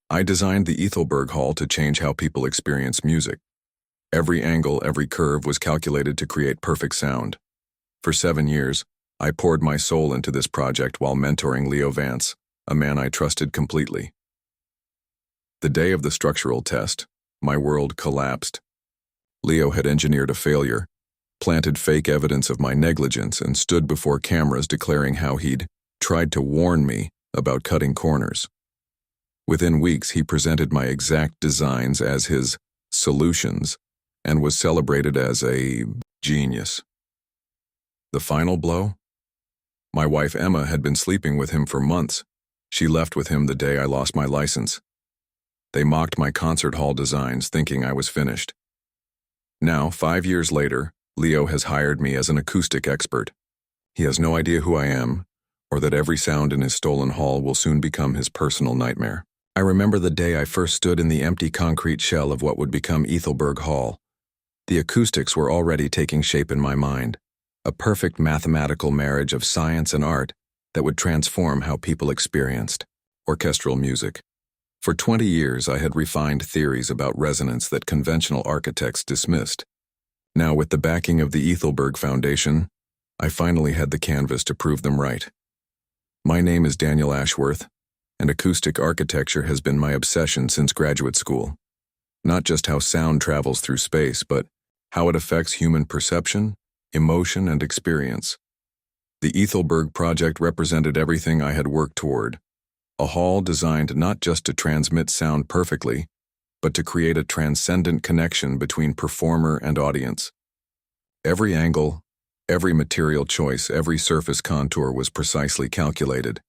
I designed the Ethelberg Hall to change how people experience music. Every angle, every curve was calculated to create perfect sound. For 7 years, I poured my soul into this project while mentoring Leo Vance, a man I trusted completely. The day of the structural test, my world collapsed. Leo had engineered a failure, planted fake evidence of my negligence, and stood before cameras declaring how he'd tried to warn me about cutting corners. Within weeks, he presented my exact designs as his solutions and was celebrated as a genius. The final blow? My wife Emma had been sleeping with him for months. She left with him the day I lost my license. They mocked my concert hall designs, thinking I was finished. Now, 5 years later, Leo has hired me as an acoustic expert. He has no idea who I am, or that every sound in his stolen hall will soon become his personal nightmare. I remember the day I first stood in the empty concrete shell of what would become Ethelberg Hall. The acoustics were already taking shape in my mind, a perfect mathematical marriage of science and art that would transform how people experienced orchestral music. For 20 years, I had refined theories about resonance that conventional architects dismissed. Now, with the backing of the Ethelberg Foundation, I finally had the canvas to prove them right. My name is Daniel Ashworth, and acoustic architecture has been my obsession since graduate school. Not just how sound travels through space, but how it affects human perception, emotion, and experience. The Ethelberg project represented everything I had worked toward, a hall designed not just to transmit sound perfectly, but to create a transcendent connection between performer and audience. Every angle, every material choice, every surface contour was precisely calculated.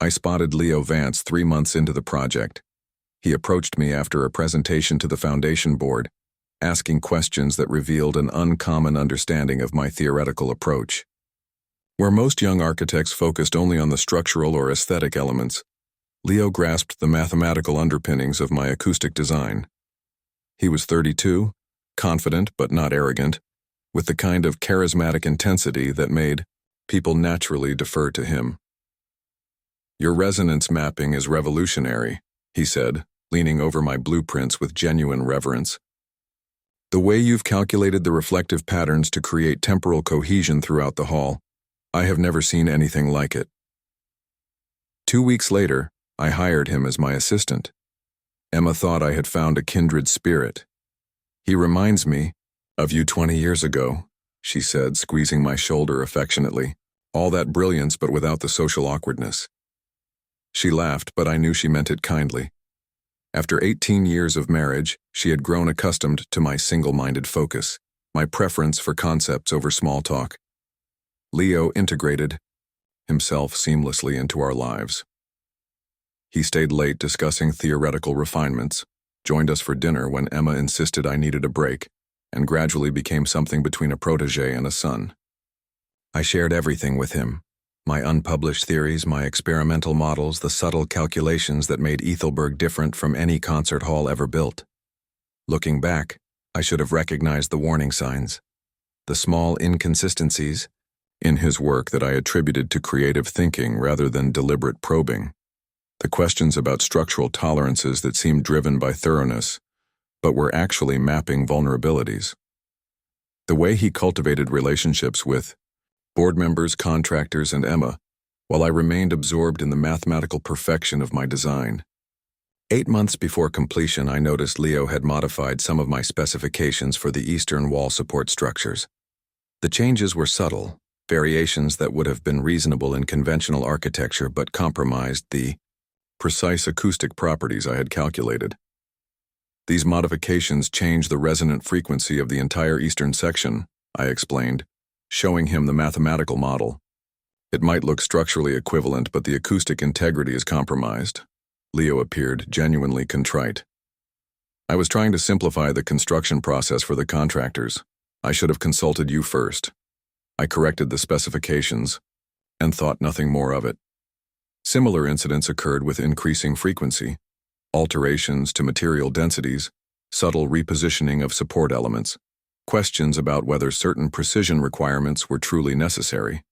I spotted Leo Vance 3 months into the project. He approached me after a presentation to the foundation board, asking questions that revealed an uncommon understanding of my theoretical approach. Where most young architects focused only on the structural or aesthetic elements, Leo grasped the mathematical underpinnings of my acoustic design. He was 32, confident but not arrogant, with the kind of charismatic intensity that made people naturally defer to him. "Your resonance mapping is revolutionary," he said, leaning over my blueprints with genuine reverence. "The way you've calculated the reflective patterns to create temporal cohesion throughout the hall, I have never seen anything like it." 2 weeks later, I hired him as my assistant. Emma thought I had found a kindred spirit. "He reminds me of you 20 years ago," she said, squeezing my shoulder affectionately. "All that brilliance but without the social awkwardness." She laughed, but I knew she meant it kindly. After 18 years of marriage, she had grown accustomed to my single-minded focus, my preference for concepts over small talk. Leo integrated himself seamlessly into our lives. He stayed late discussing theoretical refinements, joined us for dinner when Emma insisted I needed a break, and gradually became something between a protege and a son. I shared everything with him. My unpublished theories, my experimental models, the subtle calculations that made Ethelberg different from any concert hall ever built. Looking back, I should have recognized the warning signs, the small inconsistencies in his work that I attributed to creative thinking rather than deliberate probing, the questions about structural tolerances that seemed driven by thoroughness, but were actually mapping vulnerabilities. The way he cultivated relationships with board members, contractors, and Emma, while I remained absorbed in the mathematical perfection of my design. 8 months before completion, I noticed Leo had modified some of my specifications for the eastern wall support structures. The changes were subtle, variations that would have been reasonable in conventional architecture but compromised the precise acoustic properties I had calculated. These modifications changed the resonant frequency of the entire eastern section, I explained, showing him the mathematical model. "It might look structurally equivalent, but the acoustic integrity is compromised." Leo appeared genuinely contrite. "I was trying to simplify the construction process for the contractors. I should have consulted you first. I corrected the specifications and thought nothing more of it." Similar incidents occurred with increasing frequency, alterations to material densities, subtle repositioning of support elements, questions about whether certain precision requirements were truly necessary.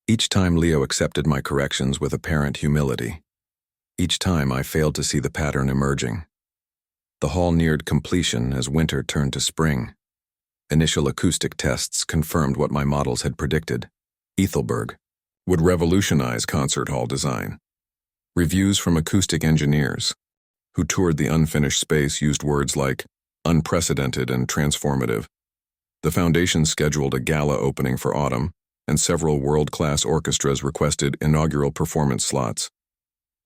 Each time Leo accepted my corrections with apparent humility. Each time I failed to see the pattern emerging. The hall neared completion as winter turned to spring. Initial acoustic tests confirmed what my models had predicted. Ethelberg would revolutionize concert hall design. Reviews from acoustic engineers who toured the unfinished space used words like unprecedented and transformative. The foundation scheduled a gala opening for autumn, and several world-class orchestras requested inaugural performance slots.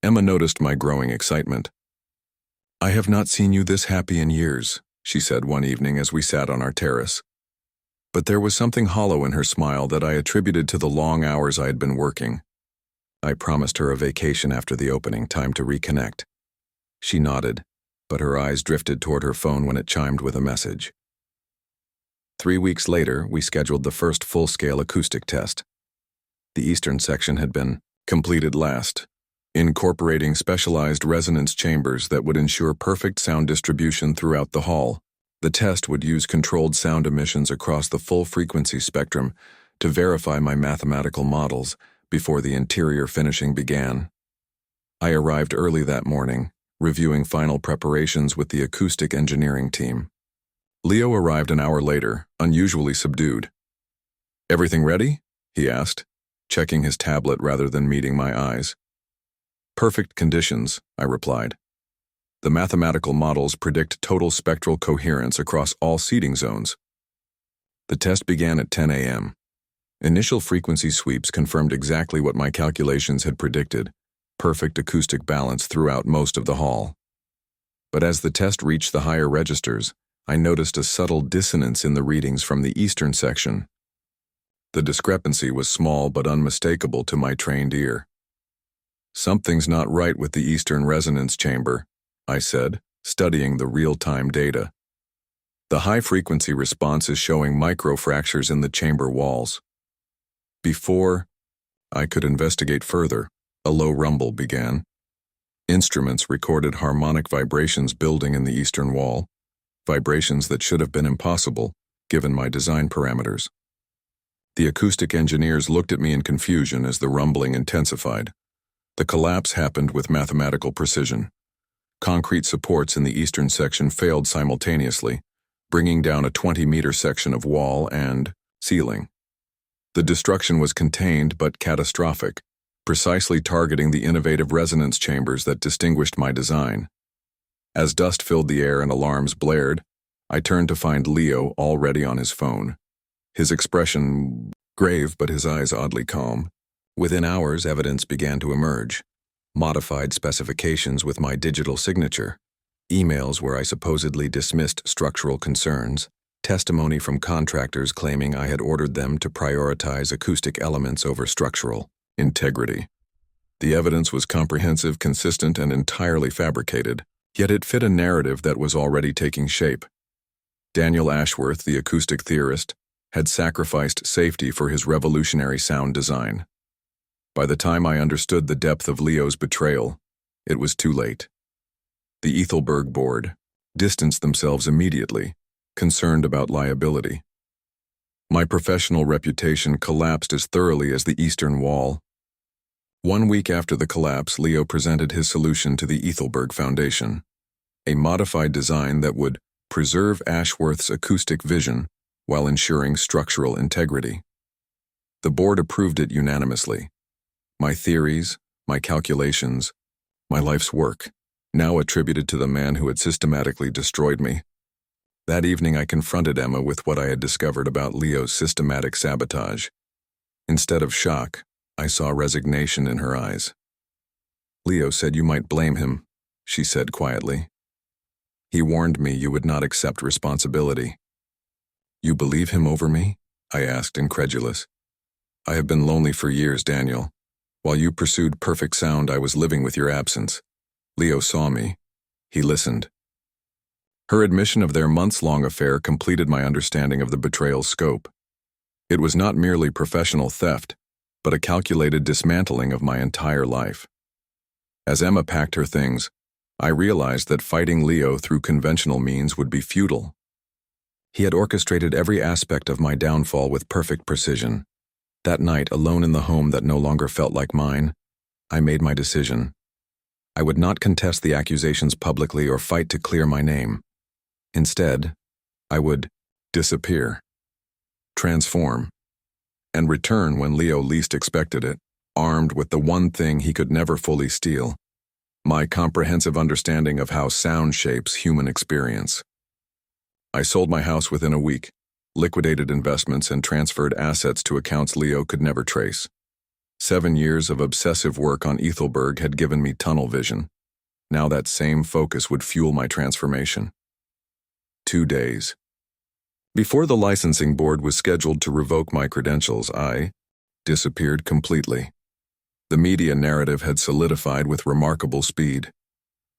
Emma noticed my growing excitement. "I have not seen you this happy in years," she said one evening as we sat on our terrace. But there was something hollow in her smile that I attributed to the long hours I had been working. I promised her a vacation after the opening, time to reconnect. She nodded, but her eyes drifted toward her phone when it chimed with a message. 3 weeks later, we scheduled the first full-scale acoustic test. The eastern section had been completed last, incorporating specialized resonance chambers that would ensure perfect sound distribution throughout the hall. The test would use controlled sound emissions across the full frequency spectrum to verify my mathematical models before the interior finishing began. I arrived early that morning, reviewing final preparations with the acoustic engineering team. Leo arrived an hour later, unusually subdued. "Everything ready?" he asked, checking his tablet rather than meeting my eyes. "Perfect conditions," I replied. "The mathematical models predict total spectral coherence across all seating zones." The test began at 10 a.m. Initial frequency sweeps confirmed exactly what my calculations had predicted: perfect acoustic balance throughout most of the hall. But as the test reached the higher registers, I noticed a subtle dissonance in the readings from the eastern section. The discrepancy was small but unmistakable to my trained ear. "Something's not right with the eastern resonance chamber," I said, studying the real-time data. "The high-frequency response is showing microfractures in the chamber walls." Before I could investigate further, a low rumble began. Instruments recorded harmonic vibrations building in the eastern wall, vibrations that should have been impossible, given my design parameters. The acoustic engineers looked at me in confusion as the rumbling intensified. The collapse happened with mathematical precision. Concrete supports in the eastern section failed simultaneously, bringing down a 20-meter section of wall and ceiling. The destruction was contained but catastrophic, precisely targeting the innovative resonance chambers that distinguished my design. As dust filled the air and alarms blared, I turned to find Leo already on his phone. His expression grave, but his eyes oddly calm. Within hours, evidence began to emerge. Modified specifications with my digital signature, emails where I supposedly dismissed structural concerns, testimony from contractors claiming I had ordered them to prioritize acoustic elements over structural integrity. The evidence was comprehensive, consistent, and entirely fabricated, yet it fit a narrative that was already taking shape. Daniel Ashworth, the acoustic theorist, had sacrificed safety for his revolutionary sound design. By the time I understood the depth of Leo's betrayal, it was too late. The Ethelberg board distanced themselves immediately, concerned about liability. My professional reputation collapsed as thoroughly as the eastern wall. 1 week after the collapse, Leo presented his solution to the Ethelberg Foundation, a modified design that would preserve Ashworth's acoustic vision while ensuring structural integrity. The board approved it unanimously. My theories, my calculations, my life's work, now attributed to the man who had systematically destroyed me. That evening I confronted Emma with what I had discovered about Leo's systematic sabotage. Instead of shock, I saw resignation in her eyes. "Leo said you might blame him," she said quietly. "He warned me you would not accept responsibility." "You believe him over me?" I asked, incredulous. "I have been lonely for years, Daniel. While you pursued perfect sound, I was living with your absence. Leo saw me. He listened." Her admission of their months-long affair completed my understanding of the betrayal's scope. It was not merely professional theft, but a calculated dismantling of my entire life. As Emma packed her things, I realized that fighting Leo through conventional means would be futile. He had orchestrated every aspect of my downfall with perfect precision. That night, alone in the home that no longer felt like mine, I made my decision. I would not contest the accusations publicly or fight to clear my name. Instead, I would disappear, transform, and return when Leo least expected it, armed with the one thing he could never fully steal: my comprehensive understanding of how sound shapes human experience. I sold my house within a week, liquidated investments, and transferred assets to accounts Leo could never trace. 7 years of obsessive work on Ethelberg had given me tunnel vision. Now that same focus would fuel my transformation. 2 days. Before the licensing board was scheduled to revoke my credentials, I disappeared completely. The media narrative had solidified with remarkable speed.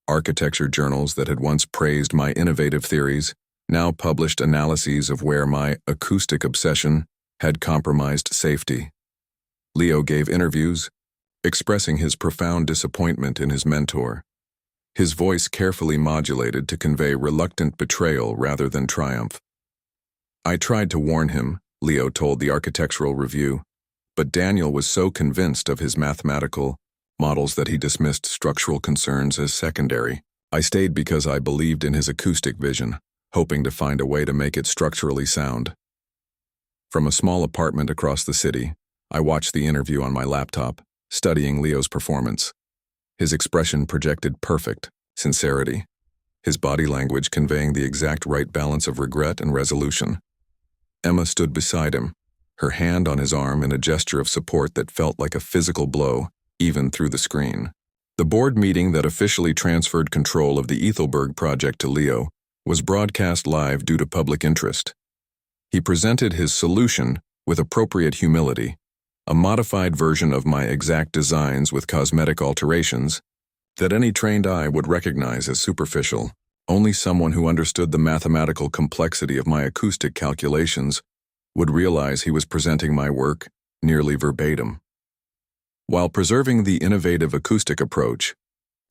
Architecture journals that had once praised my innovative theories now published analyses of where my acoustic obsession had compromised safety. Leo gave interviews, expressing his profound disappointment in his mentor, his voice carefully modulated to convey reluctant betrayal rather than triumph. I tried to warn him, Leo told the Architectural Review, but Daniel was so convinced of his mathematical models that he dismissed structural concerns as secondary. I stayed because I believed in his acoustic vision, hoping to find a way to make it structurally sound. From a small apartment across the city, I watched the interview on my laptop, studying Leo's performance. His expression projected perfect sincerity, his body language conveying the exact right balance of regret and resolution. Emma stood beside him, her hand on his arm in a gesture of support that felt like a physical blow, even through the screen. The board meeting that officially transferred control of the Ethelberg project to Leo was broadcast live due to public interest. He presented his solution with appropriate humility, a modified version of my exact designs with cosmetic alterations that any trained eye would recognize as superficial. Only someone who understood the mathematical complexity of my acoustic calculations would realize he was presenting my work nearly verbatim. While preserving the innovative acoustic approach,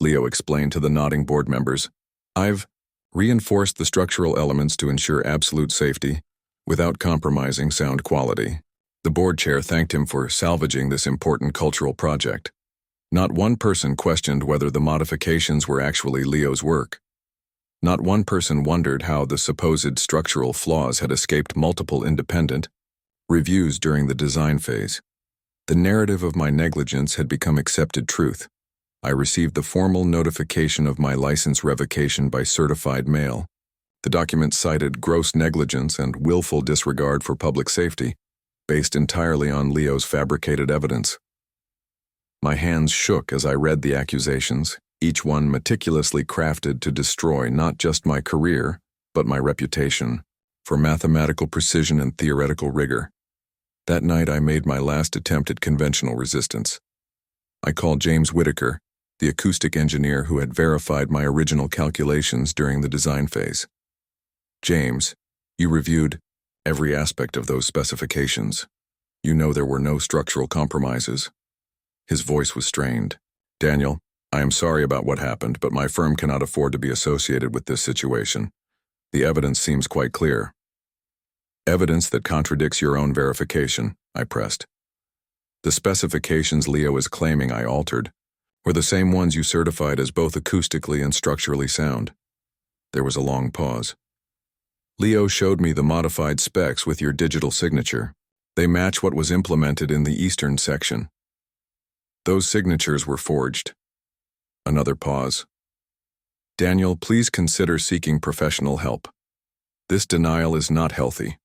Leo explained to the nodding board members, I've reinforced the structural elements to ensure absolute safety without compromising sound quality. The board chair thanked him for salvaging this important cultural project. Not one person questioned whether the modifications were actually Leo's work. Not one person wondered how the supposed structural flaws had escaped multiple independent reviews during the design phase. The narrative of my negligence had become accepted truth. I received the formal notification of my license revocation by certified mail. The document cited gross negligence and willful disregard for public safety, based entirely on Leo's fabricated evidence. My hands shook as I read the accusations, each one meticulously crafted to destroy not just my career, but my reputation for mathematical precision and theoretical rigor. That night I made my last attempt at conventional resistance. I called James Whitaker, the acoustic engineer who had verified my original calculations during the design phase. James, you reviewed every aspect of those specifications. You know there were no structural compromises. His voice was strained. Daniel, I am sorry about what happened, but my firm cannot afford to be associated with this situation. The evidence seems quite clear. Evidence that contradicts your own verification, I pressed. The specifications Leo is claiming I altered were the same ones you certified as both acoustically and structurally sound. There was a long pause. Leo showed me the modified specs with your digital signature. They match what was implemented in the eastern section. Those signatures were forged. Another pause. Daniel, please consider seeking professional help. This denial is not healthy.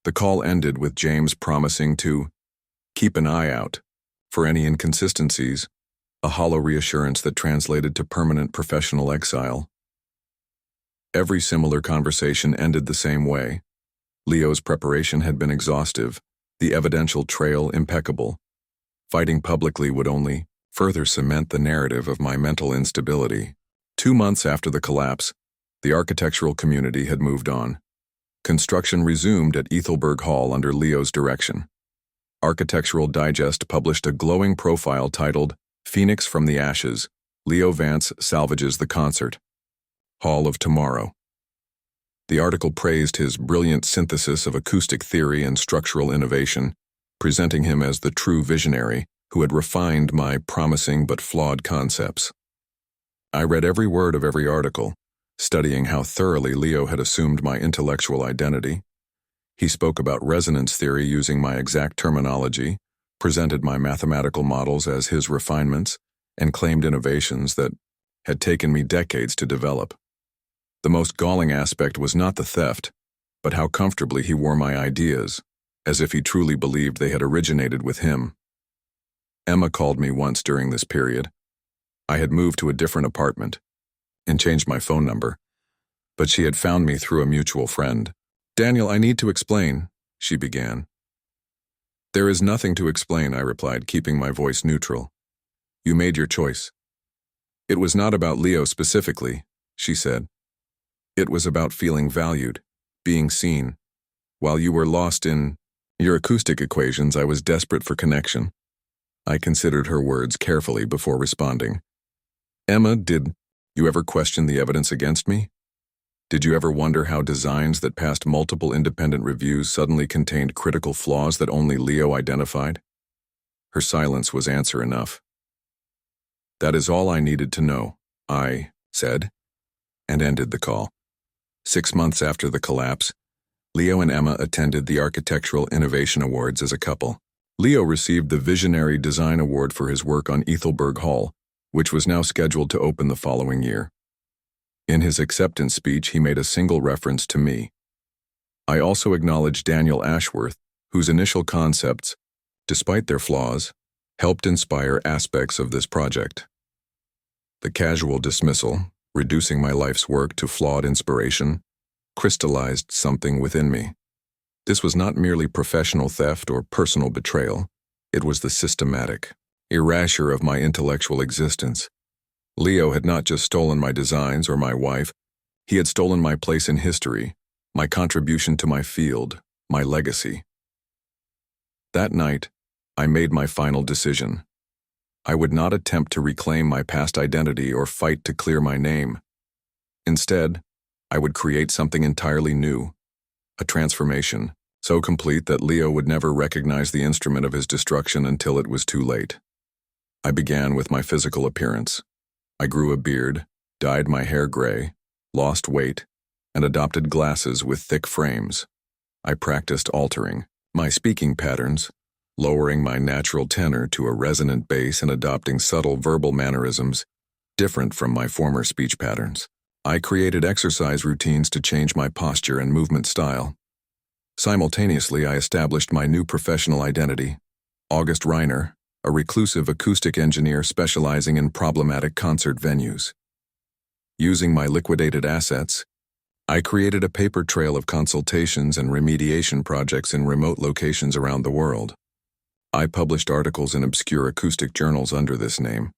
The call ended with James promising to keep an eye out for any inconsistencies, a hollow reassurance that translated to permanent professional exile. Every similar conversation ended the same way. Leo's preparation had been exhaustive, the evidential trail impeccable. Fighting publicly would only further cement the narrative of my mental instability. 2 months after the collapse, the architectural community had moved on. Construction resumed at Ethelberg Hall under Leo's direction. Architectural Digest published a glowing profile titled, Phoenix from the Ashes, Leo Vance Salvages the Concert. Hall of Tomorrow. The article praised his brilliant synthesis of acoustic theory and structural innovation, presenting him as the true visionary who had refined my promising but flawed concepts. I read every word of every article, studying how thoroughly Leo had assumed my intellectual identity. He spoke about resonance theory using my exact terminology, presented my mathematical models as his refinements, and claimed innovations that had taken me decades to develop. The most galling aspect was not the theft, but how comfortably he wore my ideas, as if he truly believed they had originated with him. Emma called me once during this period. I had moved to a different apartment and changed my phone number, but she had found me through a mutual friend. "Daniel, I need to explain," she began. "There is nothing to explain," I replied, keeping my voice neutral. "You made your choice." "It was not about Leo specifically," she said. "It was about feeling valued, being seen. While you were lost in your acoustic equations, I was desperate for connection." I considered her words carefully before responding. "Emma, did you ever question the evidence against me? Did you ever wonder how designs that passed multiple independent reviews suddenly contained critical flaws that only Leo identified?" Her silence was answer enough. "That is all I needed to know," I said, and ended the call. 6 months after the collapse, Leo and Emma attended the Architectural Innovation Awards as a couple. Leo received the Visionary Design Award for his work on Ethelberg Hall, which was now scheduled to open the following year. In his acceptance speech, he made a single reference to me. I also acknowledged Daniel Ashworth, whose initial concepts, despite their flaws, helped inspire aspects of this project. The casual dismissal, reducing my life's work to flawed inspiration, crystallized something within me. This was not merely professional theft or personal betrayal. It was the systematic erasure of my intellectual existence. Leo had not just stolen my designs or my wife, he had stolen my place in history, my contribution to my field, my legacy. That night, I made my final decision. I would not attempt to reclaim my past identity or fight to clear my name. Instead, I would create something entirely new, a transformation, so complete that Leo would never recognize the instrument of his destruction until it was too late. I began with my physical appearance. I grew a beard, dyed my hair gray, lost weight, and adopted glasses with thick frames. I practiced altering my speaking patterns, lowering my natural tenor to a resonant bass and adopting subtle verbal mannerisms different from my former speech patterns. I created exercise routines to change my posture and movement style. Simultaneously, I established my new professional identity, August Reiner, a reclusive acoustic engineer specializing in problematic concert venues. Using my liquidated assets, I created a paper trail of consultations and remediation projects in remote locations around the world. I published articles in obscure acoustic journals under this name,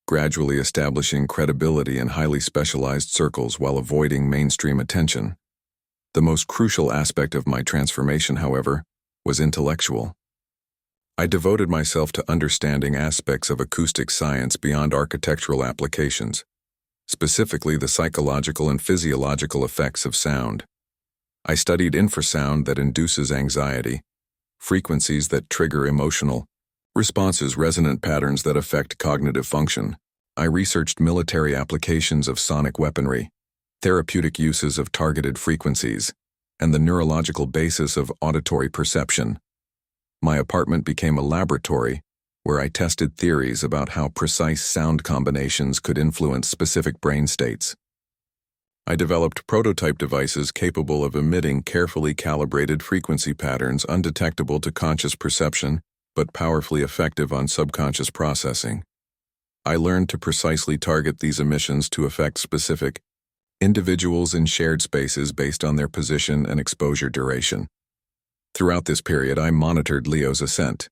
gradually establishing credibility in highly specialized circles while avoiding mainstream attention. The most crucial aspect of my transformation, however, was intellectual. I devoted myself to understanding aspects of acoustic science beyond architectural applications, specifically the psychological and physiological effects of sound. I studied infrasound that induces anxiety, frequencies that trigger emotional responses, resonant patterns that affect cognitive function. I researched military applications of sonic weaponry, therapeutic uses of targeted frequencies, and the neurological basis of auditory perception. My apartment became a laboratory where I tested theories about how precise sound combinations could influence specific brain states. I developed prototype devices capable of emitting carefully calibrated frequency patterns undetectable to conscious perception, but powerfully effective on subconscious processing. I learned to precisely target these emissions to affect specific individuals in shared spaces based on their position and exposure duration. Throughout this period, I monitored Leo's ascent.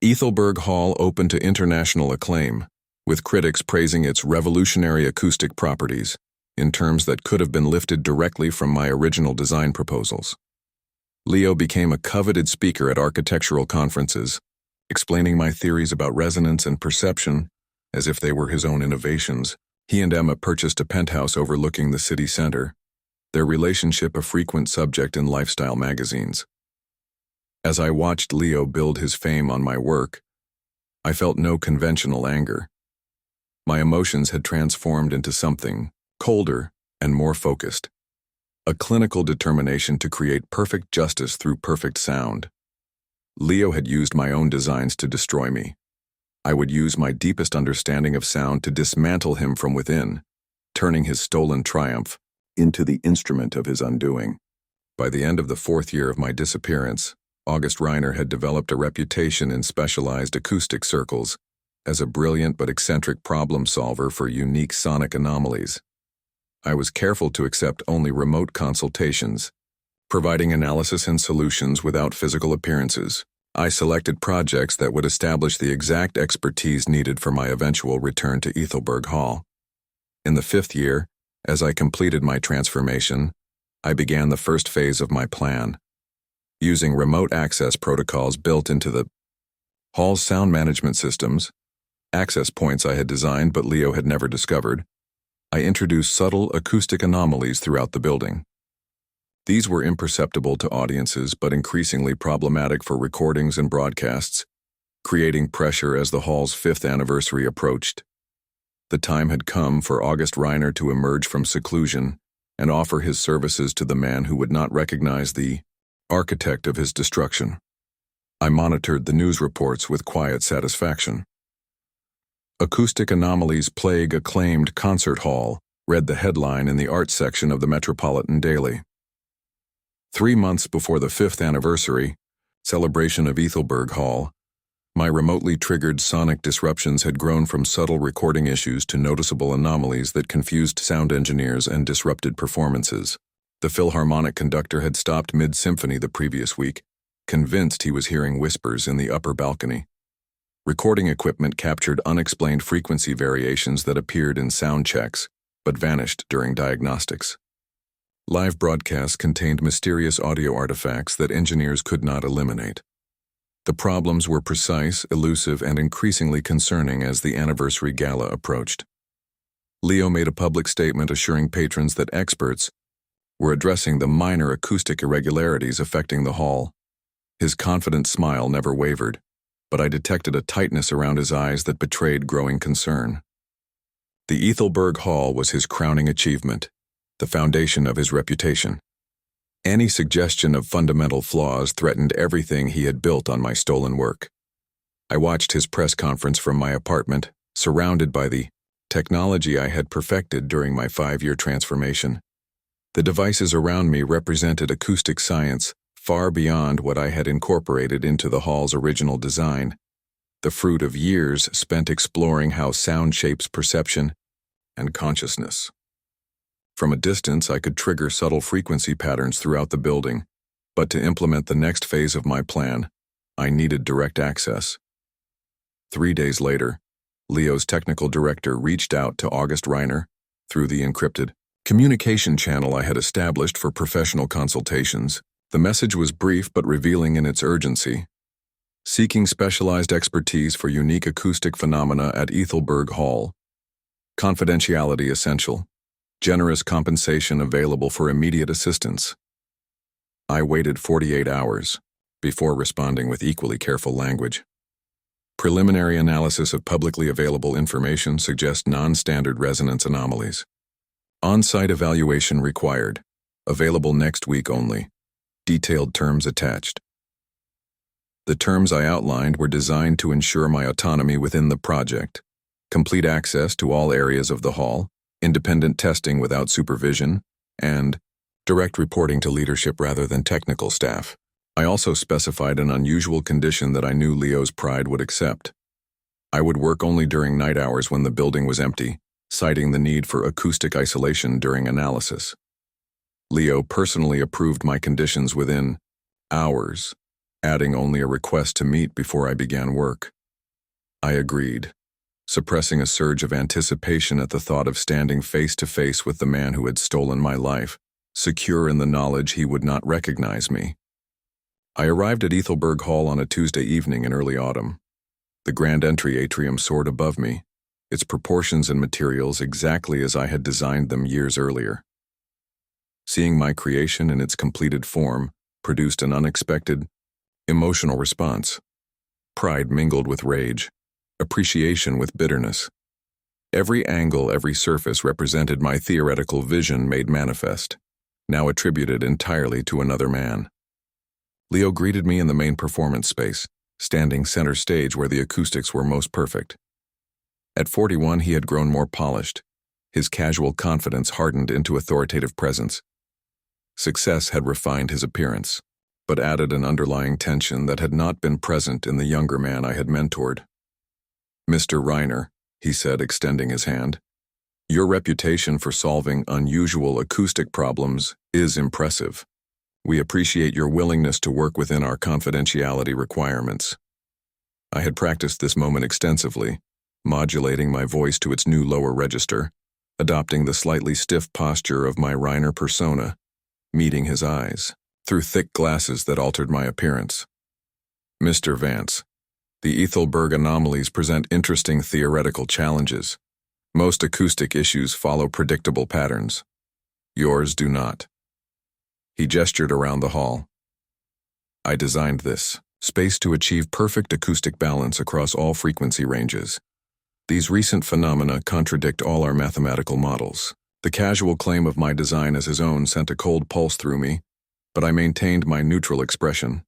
Ethelberg Hall opened to international acclaim, with critics praising its revolutionary acoustic properties, in terms that could have been lifted directly from my original design proposals. Leo became a coveted speaker at architectural conferences, explaining my theories about resonance and perception as if they were his own innovations. He and Emma purchased a penthouse overlooking the city center, their relationship a frequent subject in lifestyle magazines. As I watched Leo build his fame on my work, I felt no conventional anger. My emotions had transformed into something colder and more focused. A clinical determination to create perfect justice through perfect sound. Leo had used my own designs to destroy me. I would use my deepest understanding of sound to dismantle him from within, turning his stolen triumph into the instrument of his undoing. By the end of the 4th year of my disappearance, August Reiner had developed a reputation in specialized acoustic circles as a brilliant but eccentric problem solver for unique sonic anomalies. I was careful to accept only remote consultations, providing analysis and solutions without physical appearances. I selected projects that would establish the exact expertise needed for my eventual return to Ethelberg Hall. In the 5th year, as I completed my transformation, I began the first phase of my plan. Using remote access protocols built into the hall's sound management systems, access points I had designed but Leo had never discovered, I introduced subtle acoustic anomalies throughout the building. These were imperceptible to audiences but increasingly problematic for recordings and broadcasts, creating pressure as the hall's 5th anniversary approached. The time had come for August Reiner to emerge from seclusion and offer his services to the man who would not recognize the architect of his destruction. I monitored the news reports with quiet satisfaction. Acoustic anomalies plague acclaimed concert hall, read the headline in the arts section of the Metropolitan Daily. 3 months before the 5th anniversary, celebration of Ethelberg Hall, my remotely triggered sonic disruptions had grown from subtle recording issues to noticeable anomalies that confused sound engineers and disrupted performances. The Philharmonic conductor had stopped mid-symphony the previous week, convinced he was hearing whispers in the upper balcony. Recording equipment captured unexplained frequency variations that appeared in sound checks, but vanished during diagnostics. Live broadcasts contained mysterious audio artifacts that engineers could not eliminate. The problems were precise, elusive, and increasingly concerning as the anniversary gala approached. Leo made a public statement assuring patrons that experts were addressing the minor acoustic irregularities affecting the hall. His confident smile never wavered, but I detected a tightness around his eyes that betrayed growing concern. The Ethelberg Hall was his crowning achievement, the foundation of his reputation. Any suggestion of fundamental flaws threatened everything he had built on my stolen work. I watched his press conference from my apartment, surrounded by the technology I had perfected during my 5-year transformation. The devices around me represented acoustic science far beyond what I had incorporated into the hall's original design, the fruit of years spent exploring how sound shapes perception and consciousness. From a distance, I could trigger subtle frequency patterns throughout the building, but to implement the next phase of my plan, I needed direct access. 3 days later, Leo's technical director reached out to August Reiner through the encrypted communication channel I had established for professional consultations. The message was brief but revealing in its urgency. Seeking specialized expertise for unique acoustic phenomena at Ethelberg Hall. Confidentiality essential. Generous compensation available for immediate assistance. I waited 48 hours before responding with equally careful language. Preliminary analysis of publicly available information suggests non-standard resonance anomalies. On-site evaluation required. Available next week only. Detailed terms attached. The terms I outlined were designed to ensure my autonomy within the project, complete access to all areas of the hall, independent testing without supervision, and direct reporting to leadership rather than technical staff. I also specified an unusual condition that I knew Leo's pride would accept. I would work only during night hours when the building was empty, citing the need for acoustic isolation during analysis. Leo personally approved my conditions within hours, adding only a request to meet before I began work. I agreed, suppressing a surge of anticipation at the thought of standing face to face with the man who had stolen my life, secure in the knowledge he would not recognize me. I arrived at Ethelberg Hall on a Tuesday evening in early autumn. The grand entry atrium soared above me, its proportions and materials exactly as I had designed them years earlier. Seeing my creation in its completed form produced an unexpected, emotional response. Pride mingled with rage. appreciation with bitterness. Every angle, every surface represented my theoretical vision made manifest, now attributed entirely to another man. Leo greeted me in the main performance space, standing center stage where the acoustics were most perfect. At 41, he had grown more polished. His casual confidence hardened into authoritative presence. Success had refined his appearance, but added an underlying tension that had not been present in the younger man I had mentored. "Mr. Reiner," he said, extending his hand, "your reputation for solving unusual acoustic problems is impressive. We appreciate your willingness to work within our confidentiality requirements." I had practiced this moment extensively, modulating my voice to its new lower register, adopting the slightly stiff posture of my Reiner persona, meeting his eyes through thick glasses that altered my appearance. "Mr. Vance, the Ethelberg anomalies present interesting theoretical challenges. Most acoustic issues follow predictable patterns. Yours do not." He gestured around the hall. "I designed this space to achieve perfect acoustic balance across all frequency ranges. These recent phenomena contradict all our mathematical models." The casual claim of my design as his own sent a cold pulse through me, but I maintained my neutral expression.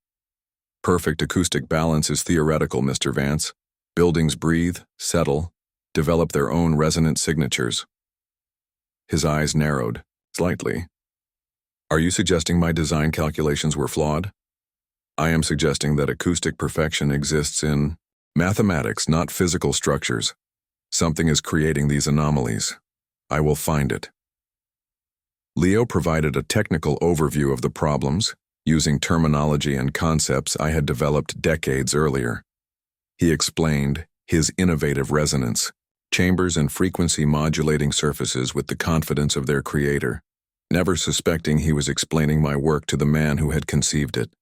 "Perfect acoustic balance is theoretical, Mr. Vance. Buildings breathe, settle, develop their own resonant signatures." His eyes narrowed, slightly. "Are you suggesting my design calculations were flawed?" "I am suggesting that acoustic perfection exists in mathematics, not physical structures. Something is creating these anomalies. I will find it." Leo provided a technical overview of the problems, using terminology and concepts I had developed decades earlier. He explained his innovative resonance, chambers and frequency modulating surfaces with the confidence of their creator, never suspecting he was explaining my work to the man who had conceived it.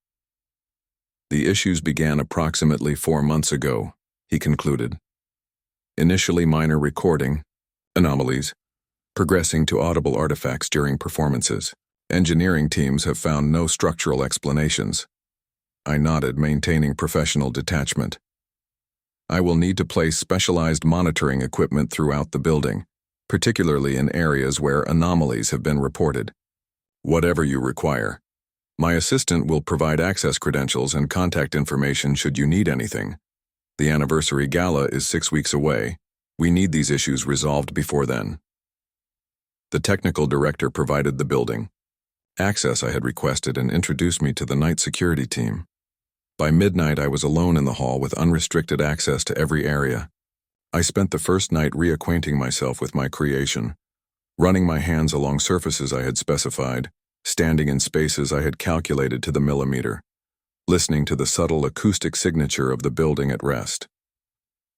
"The issues began approximately 4 months ago," he concluded. "Initially minor recording anomalies, progressing to audible artifacts during performances. Engineering teams have found no structural explanations." I nodded, maintaining professional detachment. "I will need to place specialized monitoring equipment throughout the building, particularly in areas where anomalies have been reported. Whatever you require. My assistant will provide access credentials and contact information should you need anything. The anniversary gala is 6 weeks away. We need these issues resolved before then." The technical director provided the building access I had requested and introduced me to the night security team. By midnight, I was alone in the hall with unrestricted access to every area. I spent the first night reacquainting myself with my creation, running my hands along surfaces I had specified, standing in spaces I had calculated to the millimeter, listening to the subtle acoustic signature of the building at rest.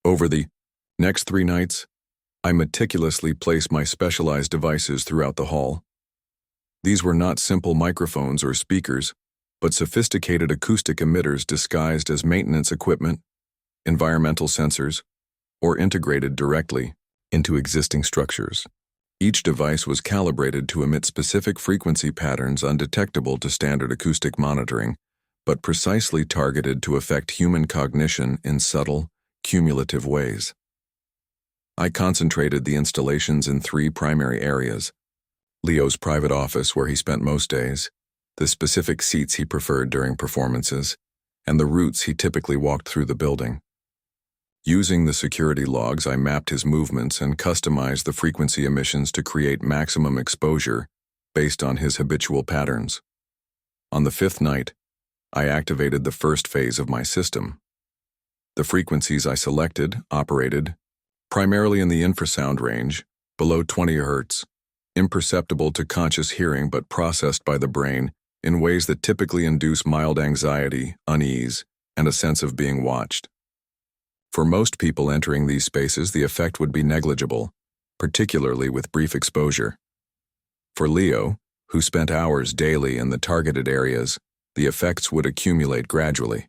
Over the next 3 nights, I meticulously placed my specialized devices throughout the hall. These were not simple microphones or speakers, but sophisticated acoustic emitters disguised as maintenance equipment, environmental sensors, or integrated directly into existing structures. Each device was calibrated to emit specific frequency patterns undetectable to standard acoustic monitoring, but precisely targeted to affect human cognition in subtle, cumulative ways. I concentrated the installations in 3 primary areas: Leo's private office, where he spent most days, the specific seats he preferred during performances, and the routes he typically walked through the building. Using the security logs, I mapped his movements and customized the frequency emissions to create maximum exposure based on his habitual patterns. On the 5th night, I activated the first phase of my system. The frequencies I selected operated primarily in the infrasound range, below 20 Hz, imperceptible to conscious hearing but processed by the brain in ways that typically induce mild anxiety, unease, and a sense of being watched. For most people entering these spaces, the effect would be negligible, particularly with brief exposure. For Leo, who spent hours daily in the targeted areas, the effects would accumulate gradually.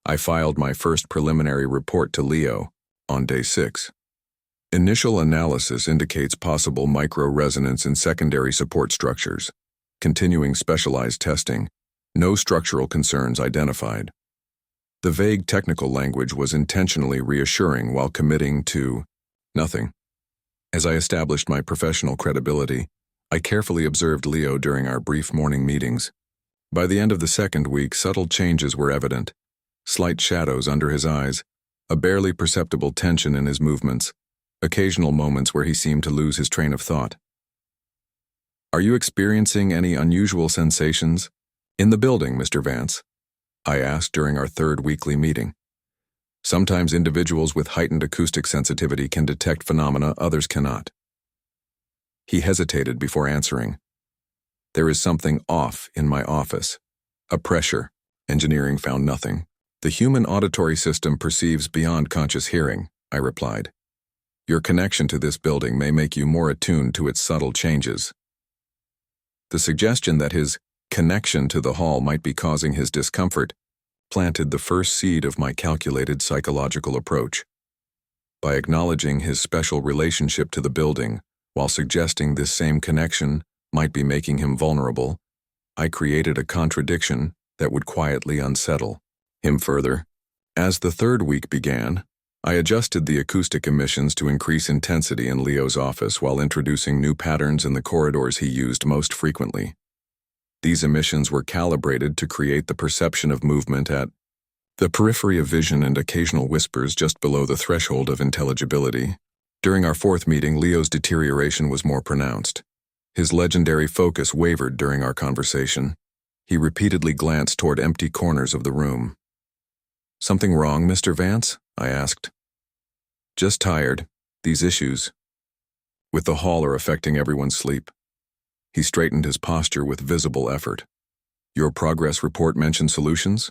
I filed my first preliminary report to Leo on day 6. Initial analysis indicates possible micro-resonance in secondary support structures. Continuing specialized testing, no structural concerns identified. The vague technical language was intentionally reassuring while committing to nothing. As I established my professional credibility, I carefully observed Leo during our brief morning meetings. By the end of the second week, subtle changes were evident. Slight shadows under his eyes, a barely perceptible tension in his movements, occasional moments where he seemed to lose his train of thought. "Are you experiencing any unusual sensations in the building, Mr. Vance?" I asked during our third weekly meeting. Sometimes individuals with heightened acoustic sensitivity can detect phenomena others cannot. He hesitated before answering. "There is something off in my office. A pressure. Engineering found nothing. The human auditory system perceives beyond conscious hearing," I replied. "Your connection to this building may make you more attuned to its subtle changes." The suggestion that his connection to the hall might be causing his discomfort planted the first seed of my calculated psychological approach. By acknowledging his special relationship to the building, while suggesting this same connection might be making him vulnerable, I created a contradiction that would quietly unsettle him further. As the third week began, I adjusted the acoustic emissions to increase intensity in Leo's office while introducing new patterns in the corridors he used most frequently. These emissions were calibrated to create the perception of movement at the periphery of vision and occasional whispers just below the threshold of intelligibility. During our fourth meeting, Leo's deterioration was more pronounced. His legendary focus wavered during our conversation. He repeatedly glanced toward empty corners of the room. "Something wrong, Mr. Vance?" I asked. "Just tired. These issues with the hall are affecting everyone's sleep." He straightened his posture with visible effort. "Your progress report mentioned solutions?"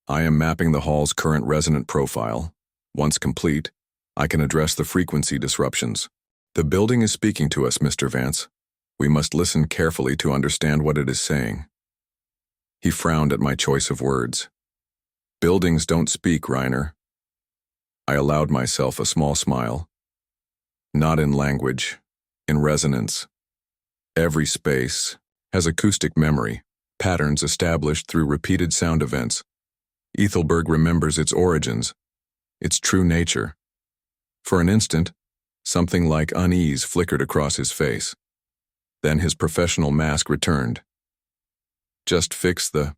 "I am mapping the hall's current resonant profile. Once complete, I can address the frequency disruptions. The building is speaking to us, Mr. Vance. We must listen carefully to understand what it is saying." He frowned at my choice of words. "Buildings don't speak, Reiner." I allowed myself a small smile. "Not in language, in resonance. Every space has acoustic memory, patterns established through repeated sound events. Ethelberg remembers its origins, its true nature." For an instant, something like unease flickered across his face. Then his professional mask returned. "Just fix the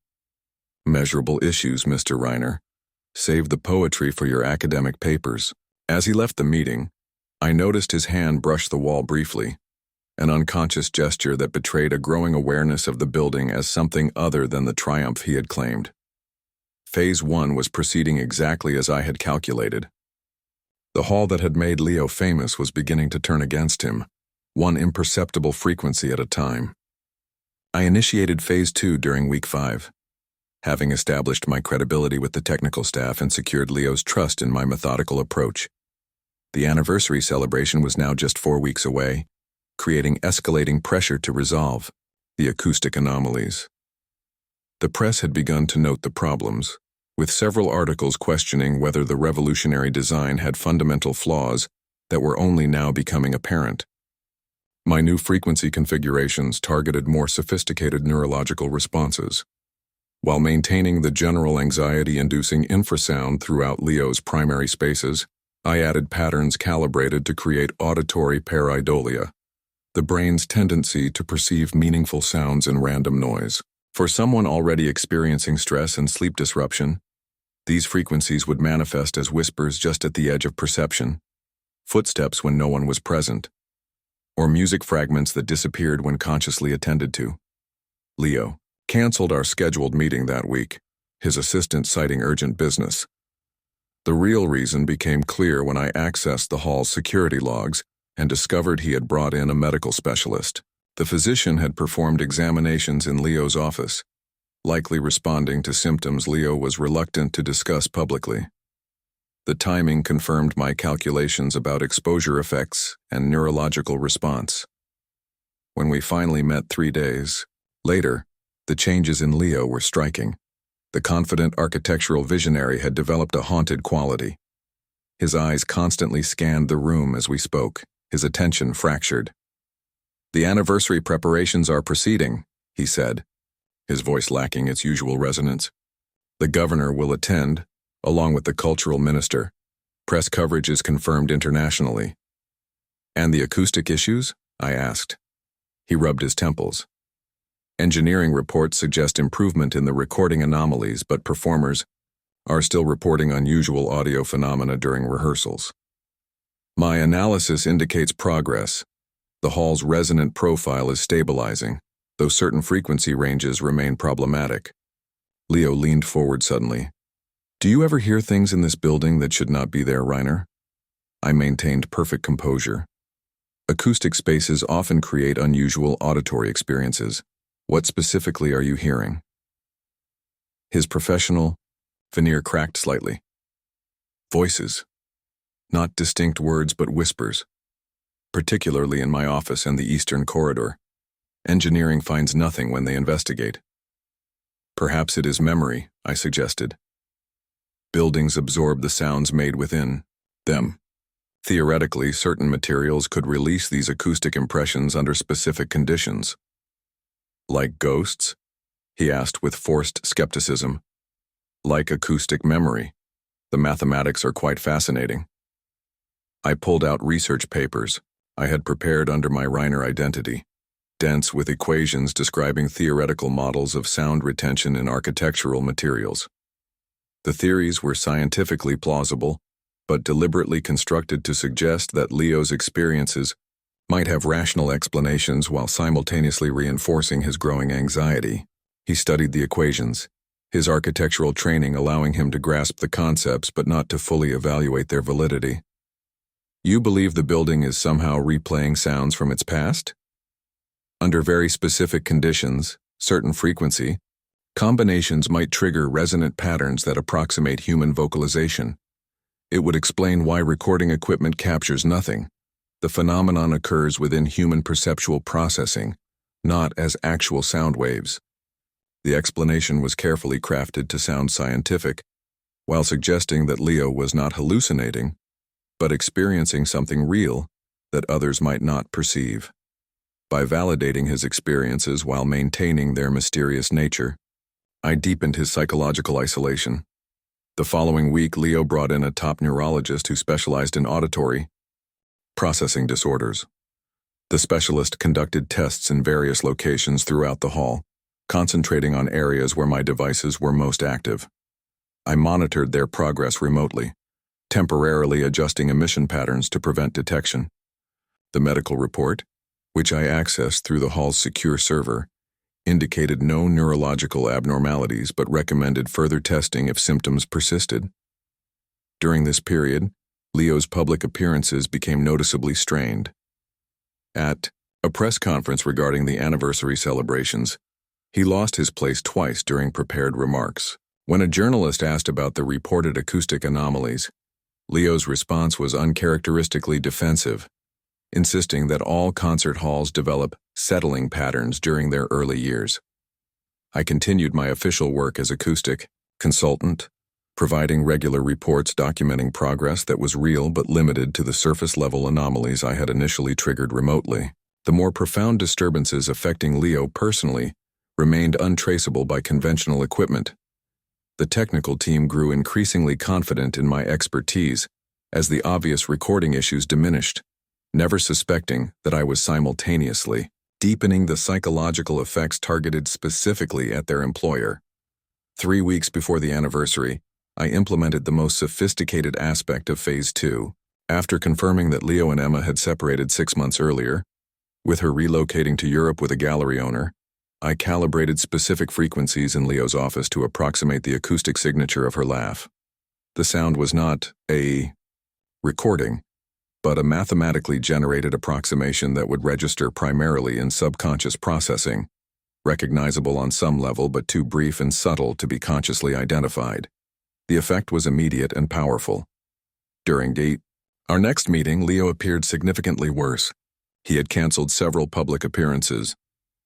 measurable issues, Mr. Reiner. Save the poetry for your academic papers." As he left the meeting, I noticed his hand brush the wall briefly, an unconscious gesture that betrayed a growing awareness of the building as something other than the triumph he had claimed. Phase 1 was proceeding exactly as I had calculated. The hall that had made Leo famous was beginning to turn against him, one imperceptible frequency at a time. I initiated Phase 2 during week 5. Having established my credibility with the technical staff and secured Leo's trust in my methodical approach. The anniversary celebration was now just 4 weeks away, creating escalating pressure to resolve the acoustic anomalies. The press had begun to note the problems, with several articles questioning whether the revolutionary design had fundamental flaws that were only now becoming apparent. My new frequency configurations targeted more sophisticated neurological responses, while maintaining the general anxiety-inducing infrasound throughout Leo's primary spaces. I added patterns calibrated to create auditory pareidolia, the brain's tendency to perceive meaningful sounds in random noise. For someone already experiencing stress and sleep disruption, these frequencies would manifest as whispers just at the edge of perception, footsteps when no one was present, or music fragments that disappeared when consciously attended to. Leo canceled our scheduled meeting that week, his assistant citing urgent business. The real reason became clear when I accessed the hall's security logs and discovered he had brought in a medical specialist. The physician had performed examinations in Leo's office, likely responding to symptoms Leo was reluctant to discuss publicly. The timing confirmed my calculations about exposure effects and neurological response. When we finally met 3 days later, the changes in Leo were striking. The confident architectural visionary had developed a haunted quality. His eyes constantly scanned the room as we spoke, his attention fractured. "The anniversary preparations are proceeding," he said, his voice lacking its usual resonance. The governor will attend, along with the cultural minister. Press coverage is confirmed internationally. And the acoustic issues? I asked. He rubbed his temples. Engineering reports suggest improvement in the recording anomalies, but performers are still reporting unusual audio phenomena during rehearsals. My analysis indicates progress. The hall's resonant profile is stabilizing, though certain frequency ranges remain problematic. Leo leaned forward suddenly. Do you ever hear things in this building that should not be there, Reiner? I maintained perfect composure. Acoustic spaces often create unusual auditory experiences. What specifically are you hearing? His professional veneer cracked slightly. Voices. Not distinct words, but whispers. Particularly in my office and the Eastern Corridor. Engineering finds nothing when they investigate. Perhaps it is memory, I suggested. Buildings absorb the sounds made within them. Theoretically, certain materials could release these acoustic impressions under specific conditions. Like ghosts? He asked with forced skepticism. Like acoustic memory. The mathematics are quite fascinating. I pulled out research papers I had prepared under my Reiner identity, dense with equations describing theoretical models of sound retention in architectural materials. The theories were scientifically plausible, but deliberately constructed to suggest that Leo's experiences might have rational explanations while simultaneously reinforcing his growing anxiety. He studied the equations, his architectural training allowing him to grasp the concepts but not to fully evaluate their validity. You believe the building is somehow replaying sounds from its past? Under very specific conditions, certain frequency, combinations might trigger resonant patterns that approximate human vocalization. It would explain why recording equipment captures nothing. The phenomenon occurs within human perceptual processing, not as actual sound waves. The explanation was carefully crafted to sound scientific, while suggesting that Leo was not hallucinating, but experiencing something real that others might not perceive. By validating his experiences while maintaining their mysterious nature, I deepened his psychological isolation. The following week, Leo brought in a top neurologist who specialized in auditory processing disorders. The specialist conducted tests in various locations throughout the hall, concentrating on areas where my devices were most active. I monitored their progress remotely, temporarily adjusting emission patterns to prevent detection. The medical report, which I accessed through the hall's secure server, indicated no neurological abnormalities but recommended further testing if symptoms persisted. During this period, Leo's public appearances became noticeably strained. At a press conference regarding the anniversary celebrations, he lost his place twice during prepared remarks. When a journalist asked about the reported acoustic anomalies, Leo's response was uncharacteristically defensive, insisting that all concert halls develop settling patterns during their early years. I continued my official work as acoustic consultant, providing regular reports documenting progress that was real but limited to the surface-level anomalies I had initially triggered remotely. The more profound disturbances affecting Leo personally remained untraceable by conventional equipment. The technical team grew increasingly confident in my expertise as the obvious recording issues diminished, never suspecting that I was simultaneously deepening the psychological effects targeted specifically at their employer. 3 weeks before the anniversary, I implemented the most sophisticated aspect of Phase 2. After confirming that Leo and Emma had separated 6 months earlier, with her relocating to Europe with a gallery owner, I calibrated specific frequencies in Leo's office to approximate the acoustic signature of her laugh. The sound was not a recording, but a mathematically generated approximation that would register primarily in subconscious processing, recognizable on some level but too brief and subtle to be consciously identified. The effect was immediate and powerful. During our next meeting, Leo appeared significantly worse. He had canceled several public appearances,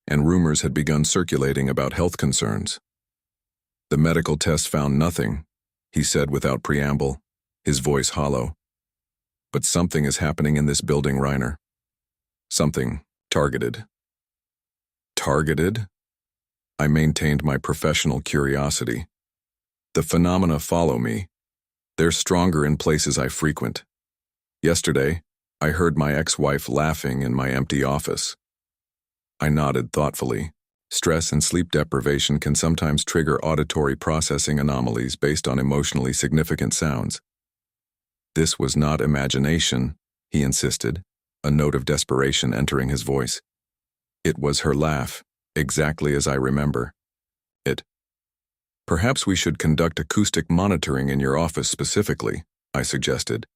and rumors had begun circulating about health concerns. The medical test found nothing, he said without preamble, his voice hollow. But something is happening in this building, Reiner. Something targeted. Targeted? I maintained my professional curiosity. The phenomena follow me. They're stronger in places I frequent. Yesterday, I heard my ex-wife laughing in my empty office. I nodded thoughtfully. Stress and sleep deprivation can sometimes trigger auditory processing anomalies based on emotionally significant sounds. This was not imagination, he insisted, a note of desperation entering his voice. It was her laugh, exactly as I remember. Perhaps we should conduct acoustic monitoring in your office specifically, I suggested.